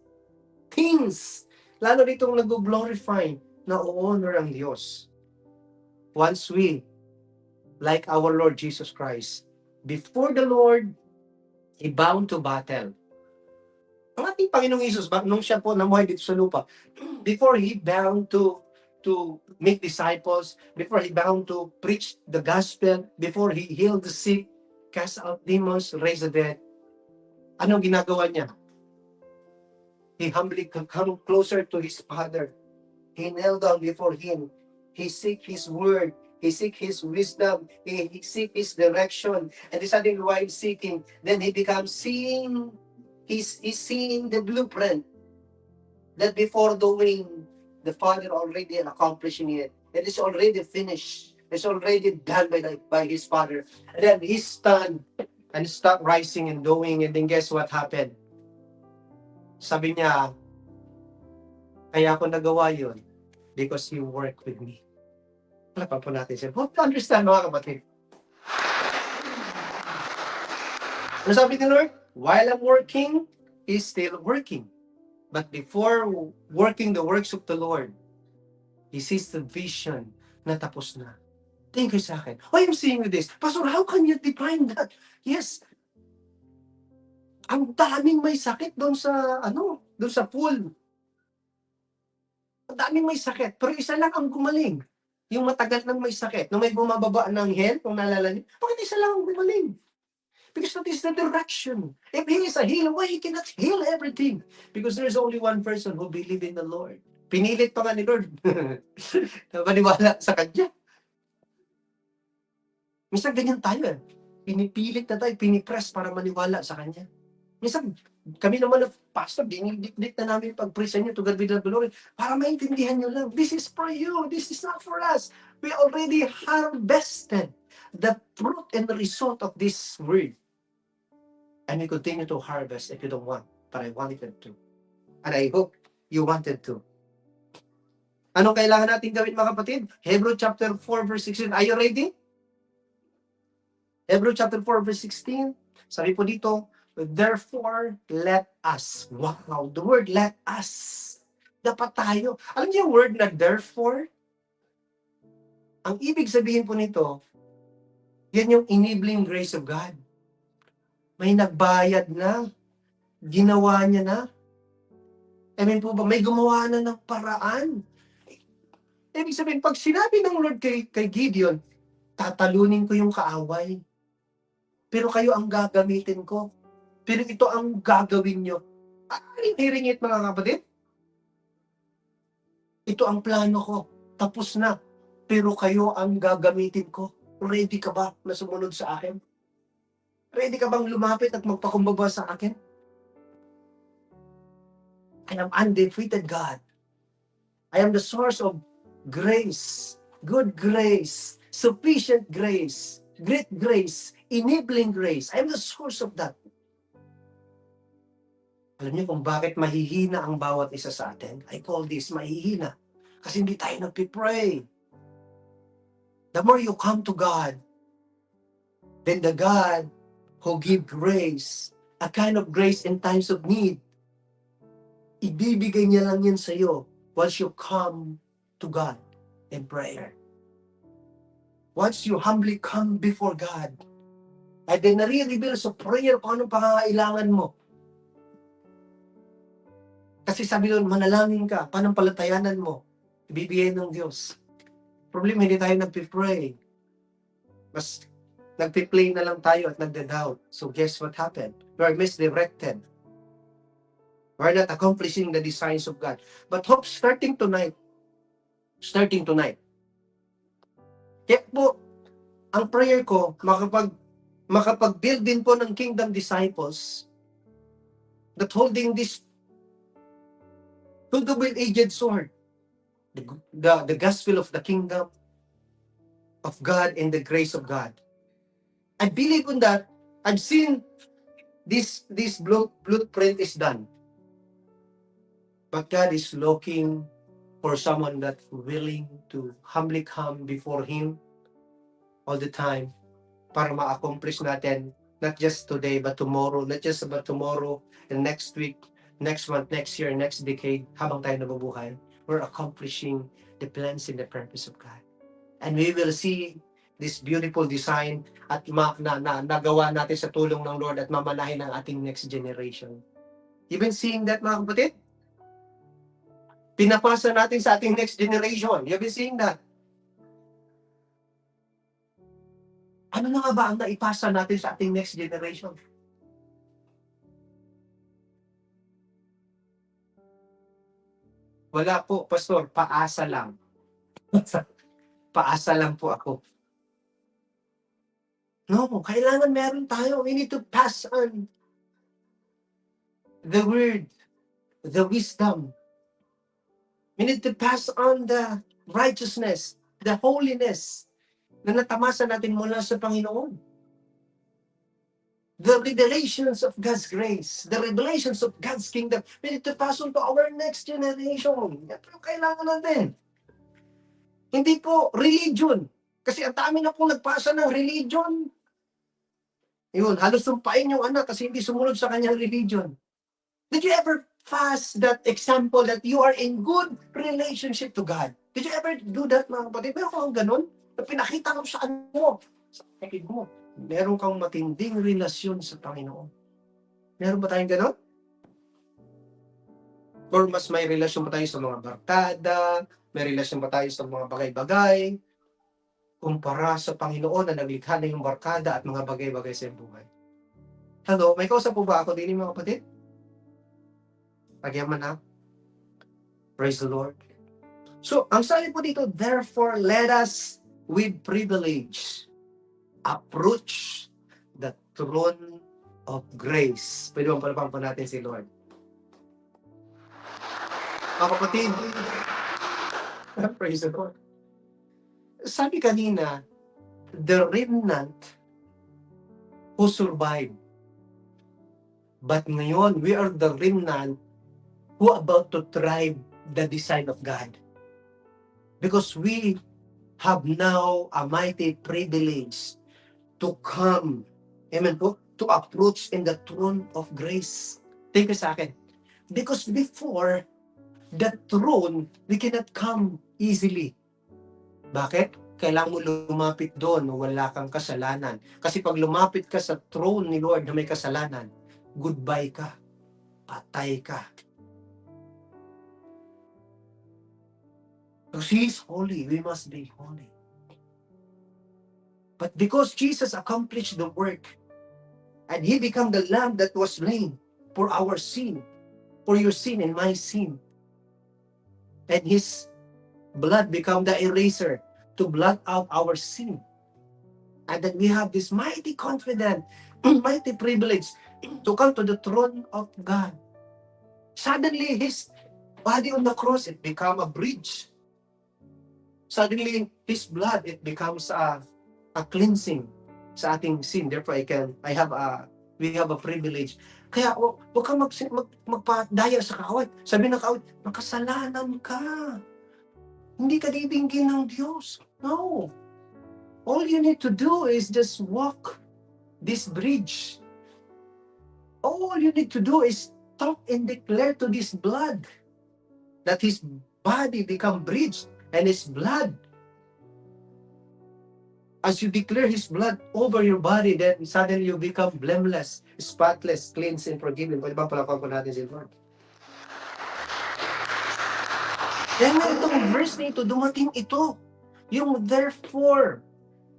[SPEAKER 4] things, lalo ditong nag-glorify, na-honor ang Diyos. Once we, like our Lord Jesus Christ, before the Lord, He bound to battle. Ang ating Panginoong Jesus, nung siya po namuhay dito sa lupa, before He bound to make disciples, before He bound to preach the gospel, before He healed the sick, cast out demons, raise the dead, anong ginagawa niya? He humbly come closer to His Father. He knelt down before Him. He seek His word. He seek His wisdom. He seek His direction. And deciding while seeking, then He becomes seeing. He's seeing the blueprint that before doing, the Father already accomplishing it. It is already finished. It's already done by His Father. And then He stand and start rising and doing. And then guess what happened? Sabi niya, kaya ako nagawa yun because He worked with me. Palapan po natin siya. Hope to understand, mga kapatid. Ano sabi ni Lord? While I'm working, He's still working. But before working the works of the Lord, He sees the vision na tapos na. Thank you sa akin. Why I'm seeing this? Pastor, how can you define that? Yes. Ang daming may sakit doon sa, doon sa pool. Ang daming may sakit. Pero isa lang ang gumaling. Yung matagal nang may sakit. Nung may bumababa ng hell, kung naalala niyo, bakit isa lang ang gumaling? Because that is the direction. If He is a healer, why He cannot heal everything? Because there is only one person who believes in the Lord. Pinilit pa nga ni Lord na maniwala sa Kanya. Minsan ganyan tayo eh. Pinipilit na tayo, pinipress para maniwala sa Kanya. Minsan, kami naman na pastor, dinidikdik na namin pag-preach niyo to God be the glory para maintindihan nyo lang. This is for you. This is not for us. We already harvested the fruit and the result of this word. And we continue to harvest if you don't want. But I wanted to. And I hope you wanted to. Anong kailangan natin gawin mga kapatid? Hebrew chapter 4 verse 16. Are you ready? Hebrew chapter 4 verse 16. Sabi po dito, therefore, let us. Wow, the word let us. Dapat tayo. Alam niyo yung word na therefore? Ang ibig sabihin po nito, yan yung enabling grace of God. May nagbayad na. Ginawa niya na. Amen po ba? May gumawa na ng paraan. Ibig sabihin, pag sinabi ng Lord kay Gideon, tatalunin ko yung kaaway. Pero kayo ang gagamitin ko. Pero ito ang gagawin nyo. Hearing it mga kapatid? Ito ang plano ko. Tapos na. Pero kayo ang gagamitin ko. Ready ka ba na sumunod sa akin? Ready ka bang lumapit at magpakumbaba sa akin? I am undefeated God. I am the source of grace, good grace, sufficient grace, great grace, enabling grace. I am the source of that. Alam niyo kung bakit mahihina ang bawat isa sa atin? I call this mahihina. Kasi hindi tayo nagpipray. The more you come to God, then the God who give grace, a kind of grace in times of need, ibibigay niya lang yan sa iyo once you come to God in prayer. Once you humbly come before God, and then nare-reveal sa prayer kung anong pangangailangan mo. Kasi sabi doon, manalangin ka, panampalatayanan mo, ibibigay ng Diyos. Problema, hindi tayo nagpipray. Mas nagpiplay na lang tayo at nagda-doubt. So guess what happened? We are misdirected. We are not accomplishing the designs of God. But hope starting tonight. Kaya po, ang prayer ko, makapag-build din po ng kingdom disciples that holding this double-edged sword, the gospel of the kingdom of God and the grace of God. I believe in that. I've seen this blueprint is done. But God is looking for someone that's willing to humbly come before Him all the time para ma-accomplish natin, not just today, but tomorrow, not just about tomorrow and next week, next month, next year, next decade, habang tayo nabubuhay, we're accomplishing the plans and the purpose of God. And we will see this beautiful design at nagawa natin sa tulong ng Lord at mamanahin ang ating next generation. You've been seeing that, mga kapatid? Pinapasa natin sa ating next generation. You've been seeing that. Ano na nga ba ang naipasa natin sa ating next generation? Wala po, Pastor. Paasa lang. Paasa lang po ako. No, kailangan meron tayo. We need to pass on the word, the wisdom. We need to pass on the righteousness, the holiness na natamasa natin mula sa Panginoon. The revelations of God's grace, the revelations of God's kingdom, we need to pass on to our next generation. Yan po kailangan natin. Hindi po religion. Kasi ang dami na po nagpasa ng religion. Yun, halos sumpain yung anak kasi hindi sumunod sa kanyang religion. Did you ever pass that example that you are in good relationship to God? Did you ever do that, mga kapatid? Meron kang ganun? Na pinakita mo sa ano mo, sa kapatid mo. Meron kang matinding relasyon sa Panginoon. Meron ba tayong ganun? Or mas may relasyon ba tayo sa mga barkada? May relasyon ba tayo sa mga bagay-bagay? Kumpara sa Panginoon na naglikha na yung barkada at mga bagay-bagay sa buhay. Hello, may kausap po ba ako din, mga kapatid? Pagyaman na. Praise the Lord. So, ang sabi po dito, therefore, let us with privilege approach the throne of grace. Pwede bang palapang po natin si Lord? Mga kapatid, praise the Lord. Sabi kanina, the remnant who survived. But ngayon, we are the remnant who about to thrive the design of God. Because we have now a mighty privilege to come, amen po, to approach in the throne of grace. Take it sa akin. Because before, the throne, we cannot come easily. Bakit? Kailangan mo lumapit doon na wala kang kasalanan. Kasi pag lumapit ka sa throne ni Lord na may kasalanan, goodbye ka. Patay ka. Because He is holy, we must be holy. But because Jesus accomplished the work, and He became the lamb that was slain for our sin, for your sin and my sin, and His blood became the eraser to blot out our sin. And then we have this mighty confidence, mighty privilege to come to the throne of God. Suddenly, His body on the cross, it became a bridge. Suddenly, His blood, it becomes a cleansing sa ating sin. Therefore, we have a privilege. Kaya, huwag kang magpadaya sa kaaway. Sabi ng kaaway, makasalanan ka. Hindi ka dibinggin ng Diyos. No. All you need to do is just walk this bridge. All you need to do is talk and declare to this blood that His body become bridge and His blood. As you declare His blood over your body, then suddenly you become blameless, spotless, cleansed, and forgiven. Pwede ba palapan po natin si Lord? Then itong verse na ito, dumating ito. Yung therefore,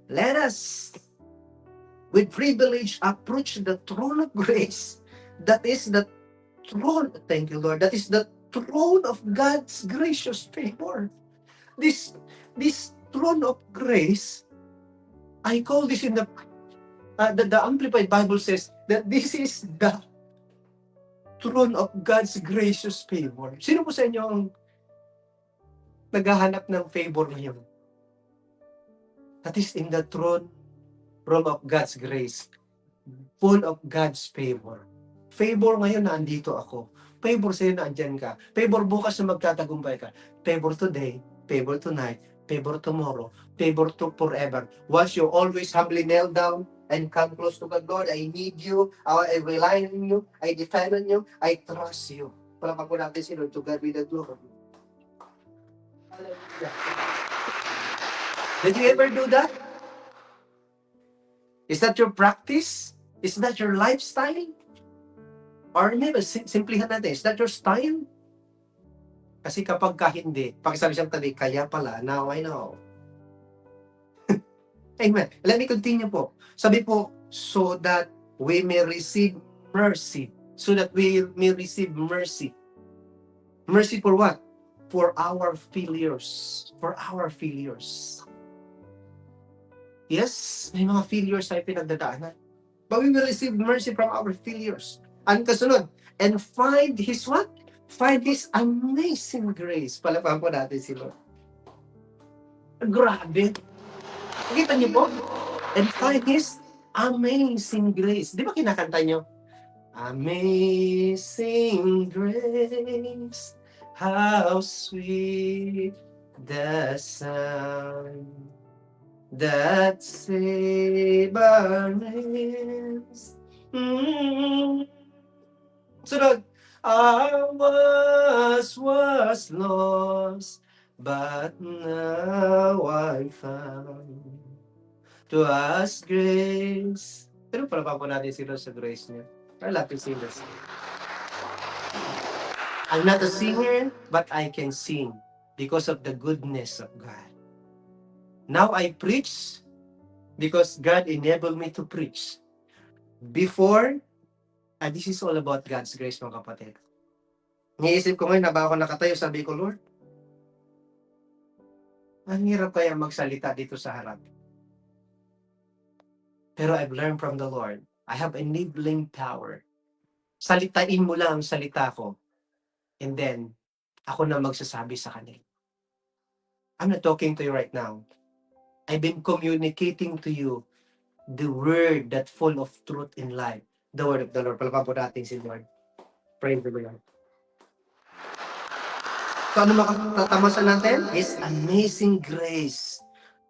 [SPEAKER 4] let us with privilege approach the throne of grace. That is the throne, thank you Lord, that is the throne of God's gracious favor. This throne of grace, I call this in the Amplified Bible says that this is the throne of God's gracious favor. Sino po sa inyo ang naghahanap ng favor ngayon? That is in the throne room of God's grace, full of God's favor. Favor ngayon na andito ako. Favor sa'yo na andyan ka. Favor bukas na magtatagumpay ka. Favor today, favor tonight, favor tomorrow, favor to forever. Once you always humbly kneel down and come close to God, Lord, I need you, I rely on you, I depend on you, I trust you. Palapag po natin si Lord, to God be the glory. Hallelujah. Did you ever do that? Is that your practice? Is that your lifestyle? Or maybe, simplihan natin, is that your style? Kasi kapag hindi, pakisabi siyang tabi, kaya pala, now I know. Amen. Let me continue po. Sabi po, so that we may receive mercy. So that we may receive mercy. Mercy for what? For our failures. For our failures. Yes, may mga failures tayo pinagdadaanan. But we will receive mercy from our failures. Ang kasunod, and find His what? Find His amazing grace. Palapahan po natin si Lord. Grabe. Nakita niyo po? And find His amazing grace. Di ba kinakanta niyo? Amazing grace, how sweet the sound that saved our lives. Sunod. I was lost, but now I'm found. To us grace. Pero pala pa po natin sila sa grace niya. I love to sing this. I'm not a singer, but I can sing because of the goodness of God. Now I preach because God enabled me to preach. Before, this is all about God's grace, mga kapatid. Niisip ko ngayon, habang ako nakatayo, sabi ko, Lord, ang hirap kaya magsalita dito sa harap. Pero I've learned from the Lord, I have enabling power. Salitain mo lang ang salita ko. And then, ako na magsasabi sa kanila. I'm not talking to you right now. I've been communicating to you the word that full of truth in life. The word of the Lord. Palapan po natin si Lord. Praise the Lord. So ano makatamasan natin? His amazing grace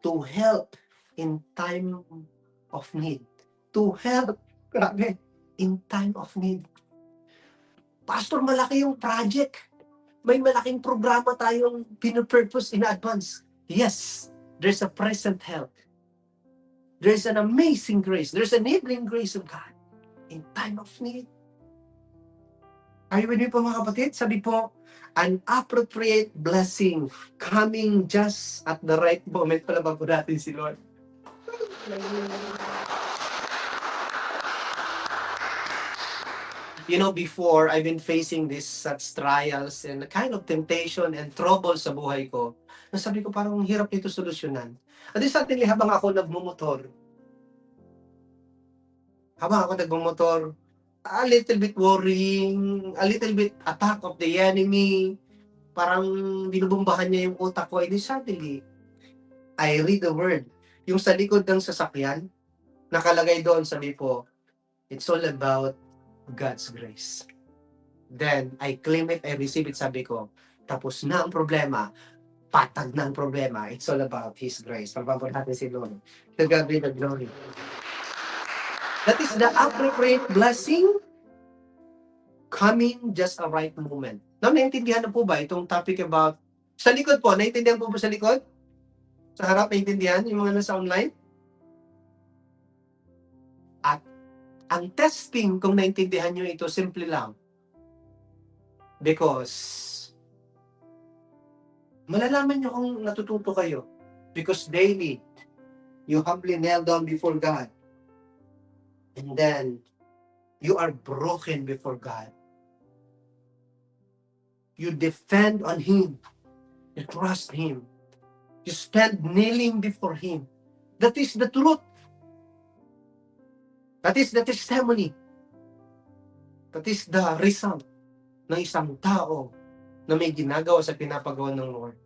[SPEAKER 4] to help in time of need. To help, grabe, in time of need. Pastor, malaki yung project. May malaking programa tayong pinupurpose in advance. Yes, there's a present help. There's an amazing grace. There's an enabling grace of God in time of need. Are you with me po mga kapatid? Sabi po, an appropriate blessing coming just at the right moment. Palaban po natin si Lord. You know, before, I've been facing these such trials and a kind of temptation and trouble sa buhay ko. Nasabi ko, parang hirap nito solusyonan. At suddenly, habang ako nagmumotor, a little bit worrying, a little bit attack of the enemy, parang binubumbahan niya yung utak ko. And suddenly, I read the word. Yung sa likod ng sasakyan, nakalagay doon, sabi po, it's all about God's grace. Then, I claim it, I receive it, sabi ko, tapos na ang problema, patag na ang problema, it's all about His grace. Pagpapon natin si Lord. To God be the glory. That is the appropriate blessing coming just a right moment. Now, naintindihan na po ba itong topic about, sa likod po, naintindihan po ba sa likod? Sa harap, naintindihan yung mga nasa online? At ang testing, kung naintindihan nyo ito, simple lang. Because, malalaman nyo kung natututo kayo. Because daily, you humbly kneel down before God. And then, you are broken before God. You depend on Him. You trust Him. You spend kneeling before Him. That is the truth. That is the testimony. That is the result ng isang tao na may ginagawa sa pinapagawa ng Lord.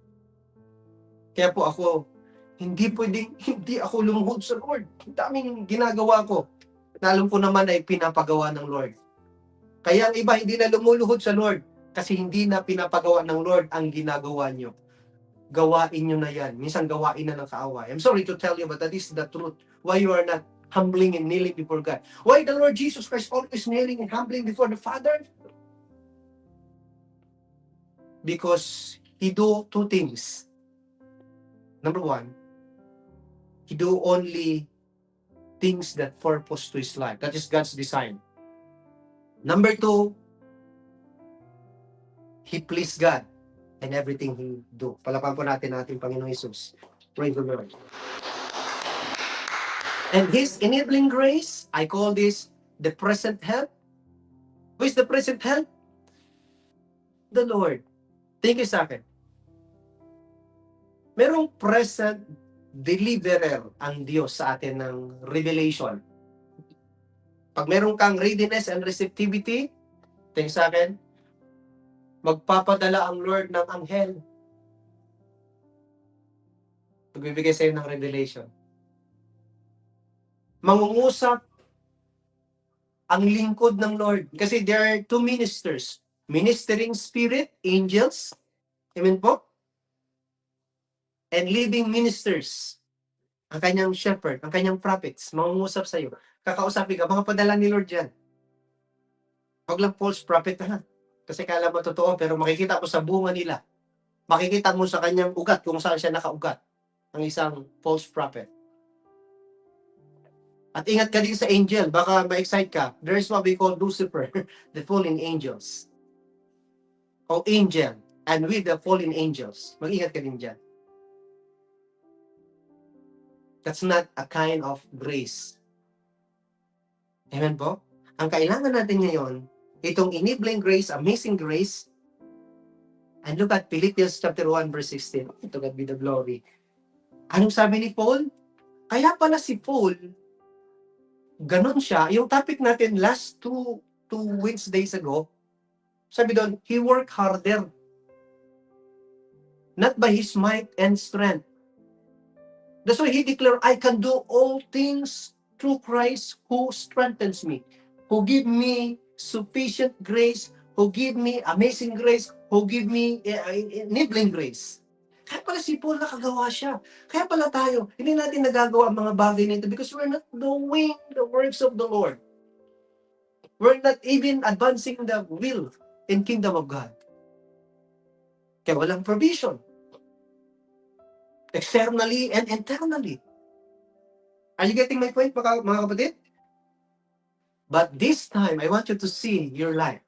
[SPEAKER 4] Kaya po ako, hindi ako lumuhod sa Lord. Ang daming ginagawa ko. Na alam ko naman ay pinapagawa ng Lord. Kaya ang iba hindi na lumuluhod sa Lord kasi hindi na pinapagawa ng Lord ang ginagawa nyo. Gawain nyo na yan. Minsan gawain na ng kaaway. I'm sorry to tell you, but that is the truth. Why you are not humbling and kneeling before God. Why the Lord Jesus Christ always kneeling and humbling before the Father? Because He do two things. Number one, He do only things that purpose to His life. That is God's design. Number two, He please God in everything He do. Palapan po natin Panginoong Jesus. Praise the Lord. And His enabling grace, I call this the present help. Who is the present help? The Lord. Thank you sa akin. Merong present deliverer ang Diyos sa atin ng revelation. Pag meron kang readiness and receptivity, tingin sa akin, magpapadala ang Lord ng anghel. Magbibigay sa'yo ng revelation. Mangungusap ang lingkod ng Lord. Kasi there are two ministers. Ministering spirit, angels. Amen po? And living ministers. Ang kanyang shepherd, ang kanyang prophets, mangungusap sa iyo. Kakausapin ka, mga padala ni Lord yan. Huwag lang false prophet na. Kasi kala mo totoo, pero makikita mo sa bunga nila. Makikita mo sa kanyang ugat, kung saan siya nakaugat. Ang isang false prophet. At ingat ka din sa angel, baka ma-excite ka. There is what we call Lucifer, the fallen angels. O angel, and with the fallen angels. Mag-ingat ka din dyan. That's not a kind of grace. Amen po? Ang kailangan natin ngayon, itong enabling grace, amazing grace, And look at Philippians chapter 1 verse 16. To God be the glory. Anong sabi ni Paul? Kaya pala si Paul, ganon siya. Yung topic natin last two Wednesdays ago, sabi doon, he worked harder. Not by his might and strength. That's why he declared, I can do all things through Christ who strengthens me, who give me sufficient grace, who give me amazing grace, who give me enabling grace. Kaya pala si Paul nakagawa siya. Kaya pala tayo, hindi natin nagagawa ang mga bagay nito because we're not doing the works of the Lord. We're not even advancing the will and kingdom of God. Kaya walang provision. Externally and internally. Are you getting my point, mga kapatid? But this time, I want you to see your life.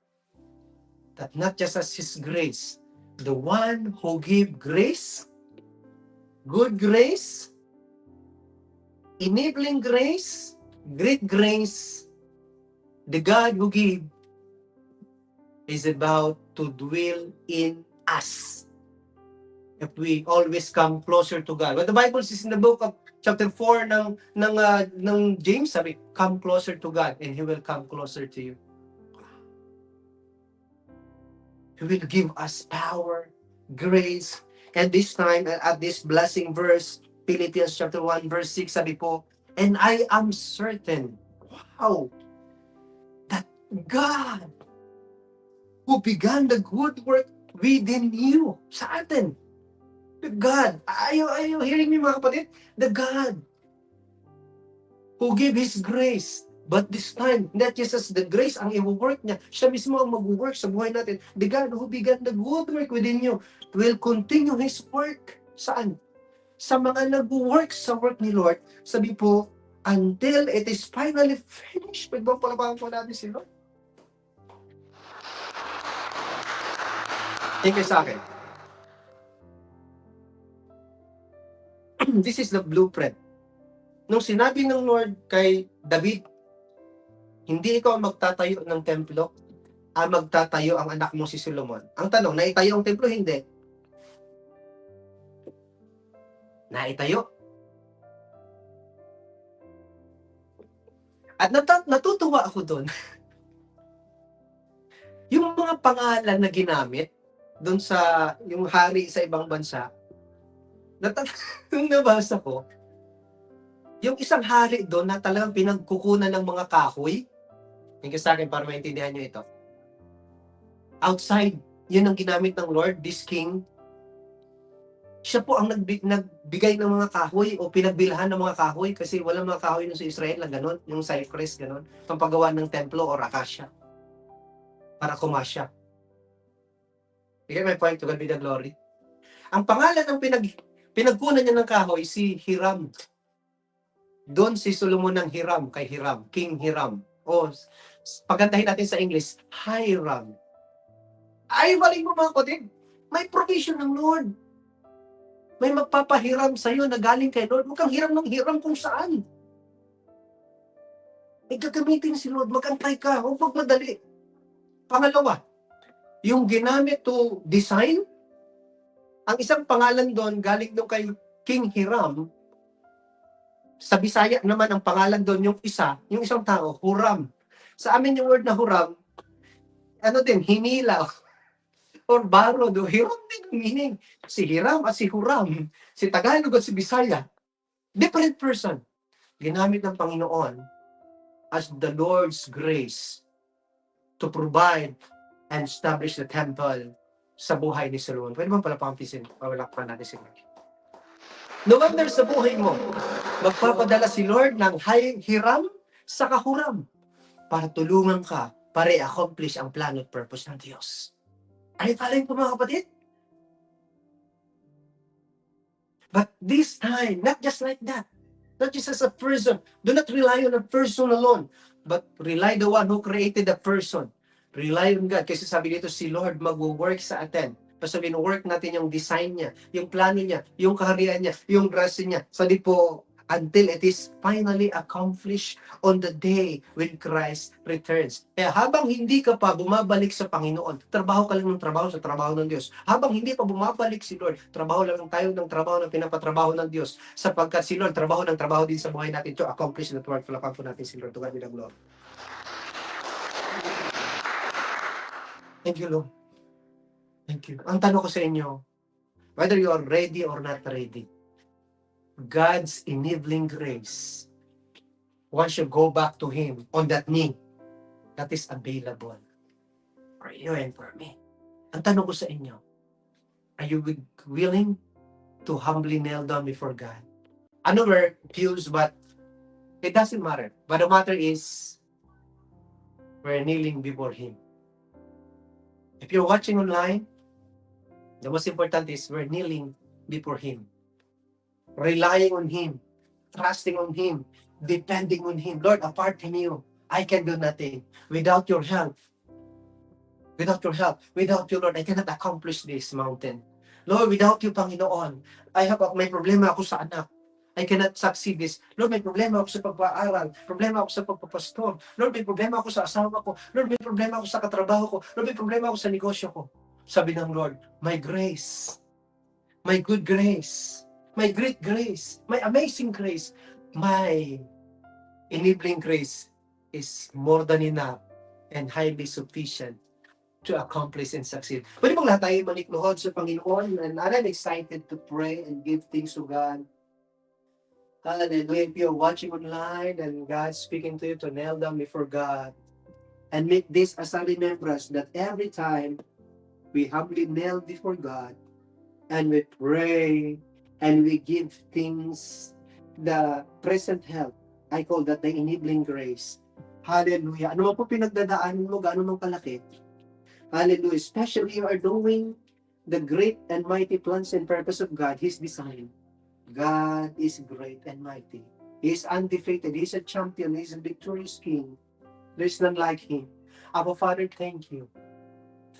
[SPEAKER 4] That not just as His grace, the one who gave grace, good grace, enabling grace, great grace, the God who gave is about to dwell in us. If we always come closer to God. What the Bible says in the book of chapter 4 ng James, sabi, come closer to God and He will come closer to you. He will give us power, grace, and this time, at this blessing verse, Philippians chapter 1 verse 6, sabi po, and I am certain, wow, that God who began the good work within you, sa atin, the God, are you hearing me, mga kapatid? The God who gave His grace. But this time, not just as the grace ang i-work niya, siya mismo ang mag-work sa buhay natin. The God who began the good work within you will continue His work. Saan? Sa mga nag-work sa work ni Lord, sabi po, until it is finally finished. Pwede ba palabahan po natin si Lord? Tingnan sa akin. This is the blueprint. Nung sinabi ng Lord kay David, hindi ikaw ang magtatayo ng templo, ang magtatayo ang anak mo si Solomon. Ang tanong, naitayo ang templo? Hindi. Naitayo. At natutuwa ako doon. Yung mga pangalan na ginamit doon sa yung hari sa ibang bansa, nung nabasa ko, yung isang hari doon na talagang pinagkukunan ng mga kahoy, yung sa akin para maintindihan nyo ito, outside, yun ang ginamit ng Lord, this king, siya po ang nagbigay ng mga kahoy o pinagbilhan ng mga kahoy kasi walang mga kahoy nun sa Israel na gano'n, yung cypress, gano'n, pampagawa ng templo o acacia para kumasya. You get my point? To God be the glory. Ang pangalan ng pinagkunan niya ng kahoy, si Hiram. Doon si Solomon ng Hiram, kay Hiram, King Hiram. O, pagandahin natin sa English, Hiram. Ay, balik mo mga kapatid, may provision ng Lord. May magpapahiram sa'yo na galing kay Lord. Huwag kang hiram ng hiram kung saan. May gagamitin si Lord, mag-antay ka, huwag magmadali. Pangalawa, yung ginamit to design, ang isang pangalan doon, galing doon kay King Hiram, sa Bisaya naman ang pangalan doon, yung isang tao, Huram. Sa amin yung word na Huram, ano din, hinila, or borrowed, Hiram din ang meaning. Si Hiram at si Huram, si Tagalog at si Bisaya, different person. Ginamit ng Panginoon as the Lord's grace to provide and establish the temple sa buhay ni Solomon. Pwede ba pala pangpisin? Pawalakpan natin si Lord. No wonder sa buhay mo, magpapadala si Lord ng Hiram sa Huram para tulungan ka para i-accomplish ang plan at purpose ng Diyos. Ay, talang po mga kapatid. But this time, not just like that. Not just as a person. Do not rely on a person alone, but rely the one who created the person. Rely on God. Kasi sabi dito, si Lord mag-work sa atin. Basta work natin yung design niya, yung plano niya, yung kaharian niya, yung grasya niya. Sabi po, until it is finally accomplished on the day when Christ returns. Kaya habang hindi ka pa bumabalik sa Panginoon, trabaho ka lang ng trabaho sa trabaho ng Diyos. Habang hindi pa bumabalik si Lord, trabaho lang tayo ng trabaho na pinapatrabaho ng Diyos, sapagkat si Lord trabaho ng trabaho din sa buhay natin to accomplish that work. Palapan po natin si Lord. To God be the glory. Thank you, Lord. Thank you. Ang tanong ko sa inyo, whether you are ready or not ready, God's enabling grace, once you go back to Him on that knee, that is available for you and for me. Ang tanong ko sa inyo, are you willing to humbly kneel down before God? I know we're confused, but it doesn't matter. But the matter is, we're kneeling before Him. If you're watching online, the most important is we're kneeling before Him, relying on Him, trusting on Him, depending on Him. Lord, apart from you, I can do nothing. Without your help, without you, Lord, I cannot accomplish this mountain. Lord, without you, Panginoon, may problema ako sa anak. I cannot succeed this. Lord, may problema ako sa pag-aaral. Problema ako sa pagpapastor. Lord, may problema ako sa asawa ko. Lord, may problema ako sa katrabaho ko. Lord, may problema ako sa negosyo ko. Sabi ng Lord, my grace, my good grace, my great grace, my amazing grace, my enabling grace is more than enough and highly sufficient to accomplish and succeed. Pwede bang lahat tayo manikluhod sa Panginoon? And I'm excited to pray and give things to God. Hallelujah. If you're watching online and God's speaking to you, to kneel down before God and make this as a remembrance that every time we humbly kneel before God and we pray and we give things the present help, I call that the enabling grace. Hallelujah. Ano mo po pinagdadaanan mo, gaano mong kalaki? Hallelujah. Especially you are doing the great and mighty plans and purpose of God, His design. God is great and mighty. He is undefeated. He is a champion. He is a victorious King. There is none like Him. Our Father, thank you.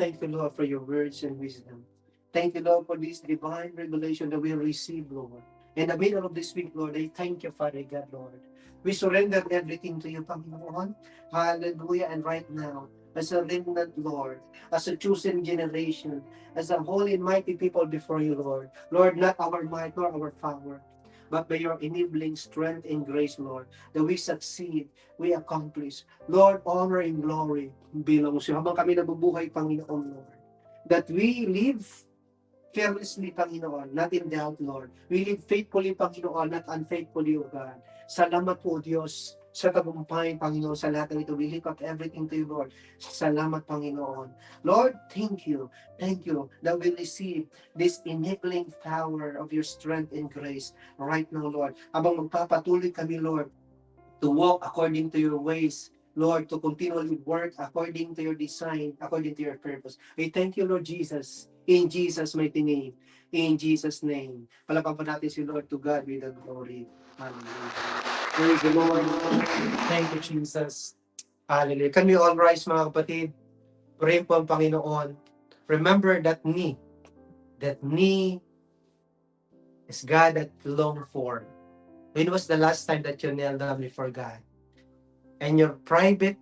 [SPEAKER 4] Thank you, Lord, for your words and wisdom. Thank you, Lord, for this divine revelation that we receive, Lord. In the middle of this week, Lord, I thank you, Father God, Lord. We surrender everything to you, Panginoon. Hallelujah. And right now, as a remnant, Lord, as a chosen generation, as a holy and mighty people before you, Lord. Lord, not our might nor our power, but by your enabling strength and grace, Lord, that we succeed, we accomplish. Lord, honor and glory belongs to you. Habang kami nabubuhay, Panginoon, Lord, that we live fearlessly, Panginoon, not in doubt, Lord. We live faithfully, Panginoon, not unfaithfully, O God. Salamat po, Diyos, sa tagumpay, Panginoon, sa lahat ng ito. We lift up everything to you, Lord. Salamat, Panginoon. Lord, thank you. Thank you that we receive this enabling power of your strength and grace right now, Lord. Habang magpapatuloy kami, Lord, to walk according to your ways, Lord, to continually work according to your design, according to your purpose. We thank you, Lord Jesus, in Jesus' mighty name. In Jesus' name. Palapan pa natin si Lord. To God be the glory. Hallelujah. Praise the Lord. Thank you, Jesus. Hallelujah. Can we all rise, mga kapatid? Pray po ang Panginoon. Remember that knee. That knee is God that you long for. When was the last time that you knelt down before God? And your private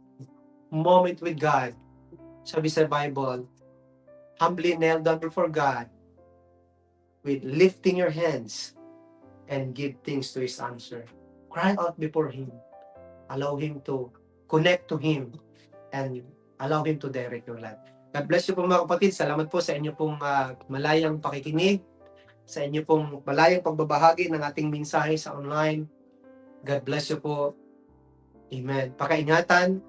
[SPEAKER 4] moment with God, sabi sa Bible, humbly kneel down before God with lifting your hands and give things to His answer. Cry out before Him. Allow Him to connect to Him and allow Him to direct your life. God bless you po, mga kapatid. Salamat po sa inyo pong malayang pakikinig, sa inyo pong malayang pagbabahagi ng ating mensahe sa online. God bless you po. Amen. Pakaingatan,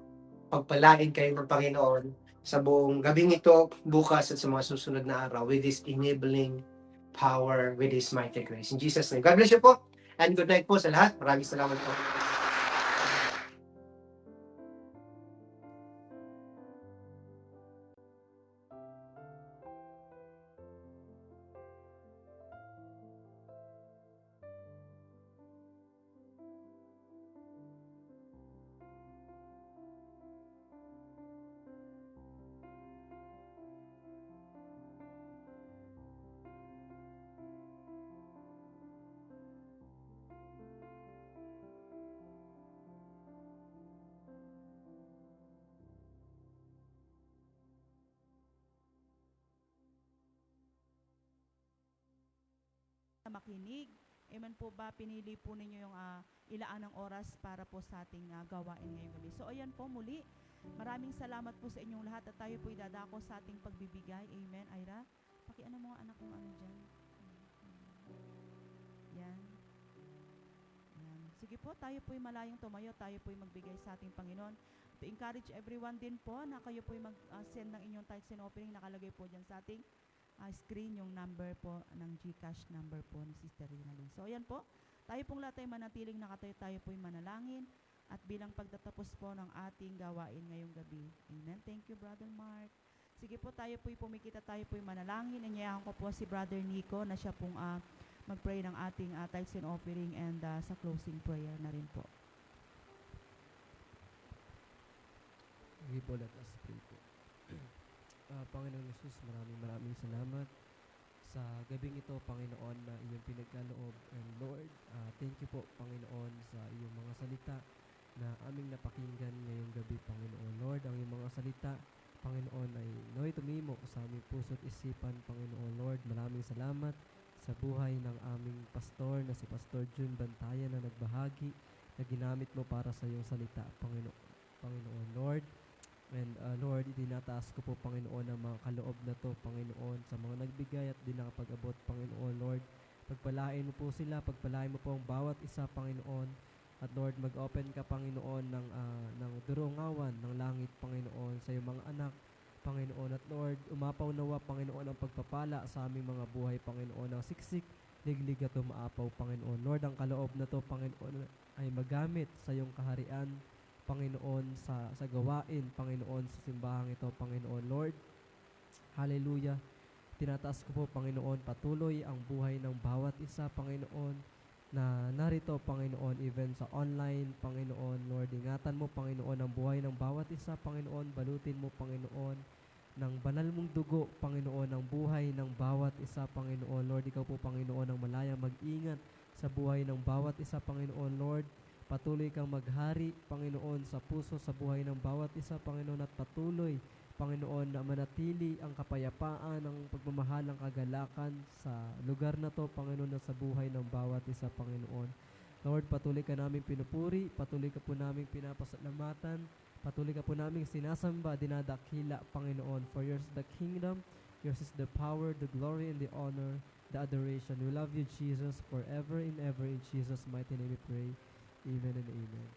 [SPEAKER 4] pagpalain kayo ng Panginoon sa buong gabing ito, bukas at sa mga susunod na araw with His enabling power, with His mighty grace. In Jesus' name. God bless you po. And good night po sa lahat. Maraming salamat po.
[SPEAKER 1] makinig. Amen po ba? Pinili po ninyo yung ilaan ng oras para po sa ating gawain ngayong gabi. So ayan po muli. Maraming salamat po sa inyong lahat at tayo po idadako sa ating pagbibigay. Amen. Ira, pakiano mo nga anak kong ano dyan. Yan. Yan. Sige po, tayo po'y malayong tumayo, tayo po'y magbigay sa ating Panginoon. To encourage everyone din po na kayo po'y mag-send ng inyong tithes and offering. Nakalagay po dyan sa ating screen yung number po ng GCash number po ni Sister Rinalyn. So ayan po, tayo pong lahat ay manatiling nakatayo, tayo po'y manalangin at bilang pagtatapos po ng ating gawain ngayong gabi. Amen. Thank you, Brother Mark. Sige po, tayo po'y pumikita, tayo po'y manalangin. Inyayahan ko po si Brother Nico na siya pong mag-pray ng ating tithes and offering and sa closing prayer na rin po.
[SPEAKER 3] Okay po, let us pray po. Panginoon Jesus, maraming salamat sa gabing ito, Panginoon, na iyong pinagkaloob. And Lord, thank you po, Panginoon, sa iyong mga salita na aming napakinggan ngayong gabi, Panginoon. Lord, ang iyong mga salita, Panginoon, ay naway tumimo sa aming puso't isipan, Panginoon. Lord, maraming salamat sa buhay ng aming pastor na si Pastor June Bantayan na nagbahagi na ginamit mo para sa iyong salita, Panginoon Lord. And Lord, itinataas ko po, Panginoon, ang mga kaloob na to, Panginoon, sa mga nagbigay at di nakapag-abot, Panginoon, Lord. Pagpalain mo po sila, pagpalain mo po ang bawat isa, Panginoon. At Lord, mag-open ka, Panginoon, ng durungawan ng langit, Panginoon, sa iyong mga anak, Panginoon. At Lord, umapaw nawa, Panginoon, ang pagpapala sa aming mga buhay, Panginoon, ang siksik, liglig at umaapaw, Panginoon. Lord, ang kaloob na to, Panginoon, ay magamit sa iyong kaharian, Panginoon, sa gawain, Panginoon, sa simbahang ito, Panginoon. Lord, hallelujah. Tinataas ko po, Panginoon, patuloy ang buhay ng bawat isa, Panginoon, na narito, Panginoon, even sa online, Panginoon. Lord, ingatan mo, Panginoon, ang buhay ng bawat isa, Panginoon. Balutin mo, Panginoon, ng banal mong dugo, Panginoon, ang buhay ng bawat isa, Panginoon. Lord, ikaw po, Panginoon, ang malaya mag-ingat sa buhay ng bawat isa, Panginoon. Lord, patuloy kang maghari, Panginoon, sa puso, sa buhay ng bawat isa, Panginoon, at patuloy, Panginoon, na manatili ang kapayapaan, ang pagmamahal, ang kagalakan sa lugar na to, Panginoon, na sa buhay ng bawat isa, Panginoon. Lord, patuloy ka namin pinupuri, patuloy ka po namin pinapasalamatan, patuloy ka po namin sinasamba, dinadakila, Panginoon. For yours is the kingdom, yours is the power, the glory, and the honor, the adoration. We love you, Jesus, forever and ever. In Jesus' mighty name we pray. Amen and amen.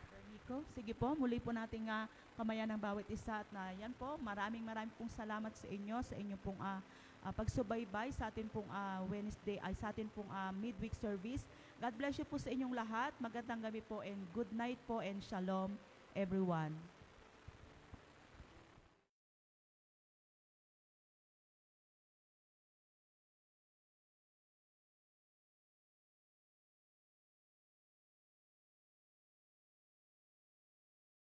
[SPEAKER 1] Brother Nico, sige po, muli po nating kamayan ng bawat isa at na yan po, maraming pong salamat sa inyo, sa inyong pong pagsubaybay sa atin pong Wednesday, sa atin pong midweek service. God bless you po sa inyong lahat. Magandang gabi po and good night po and shalom everyone.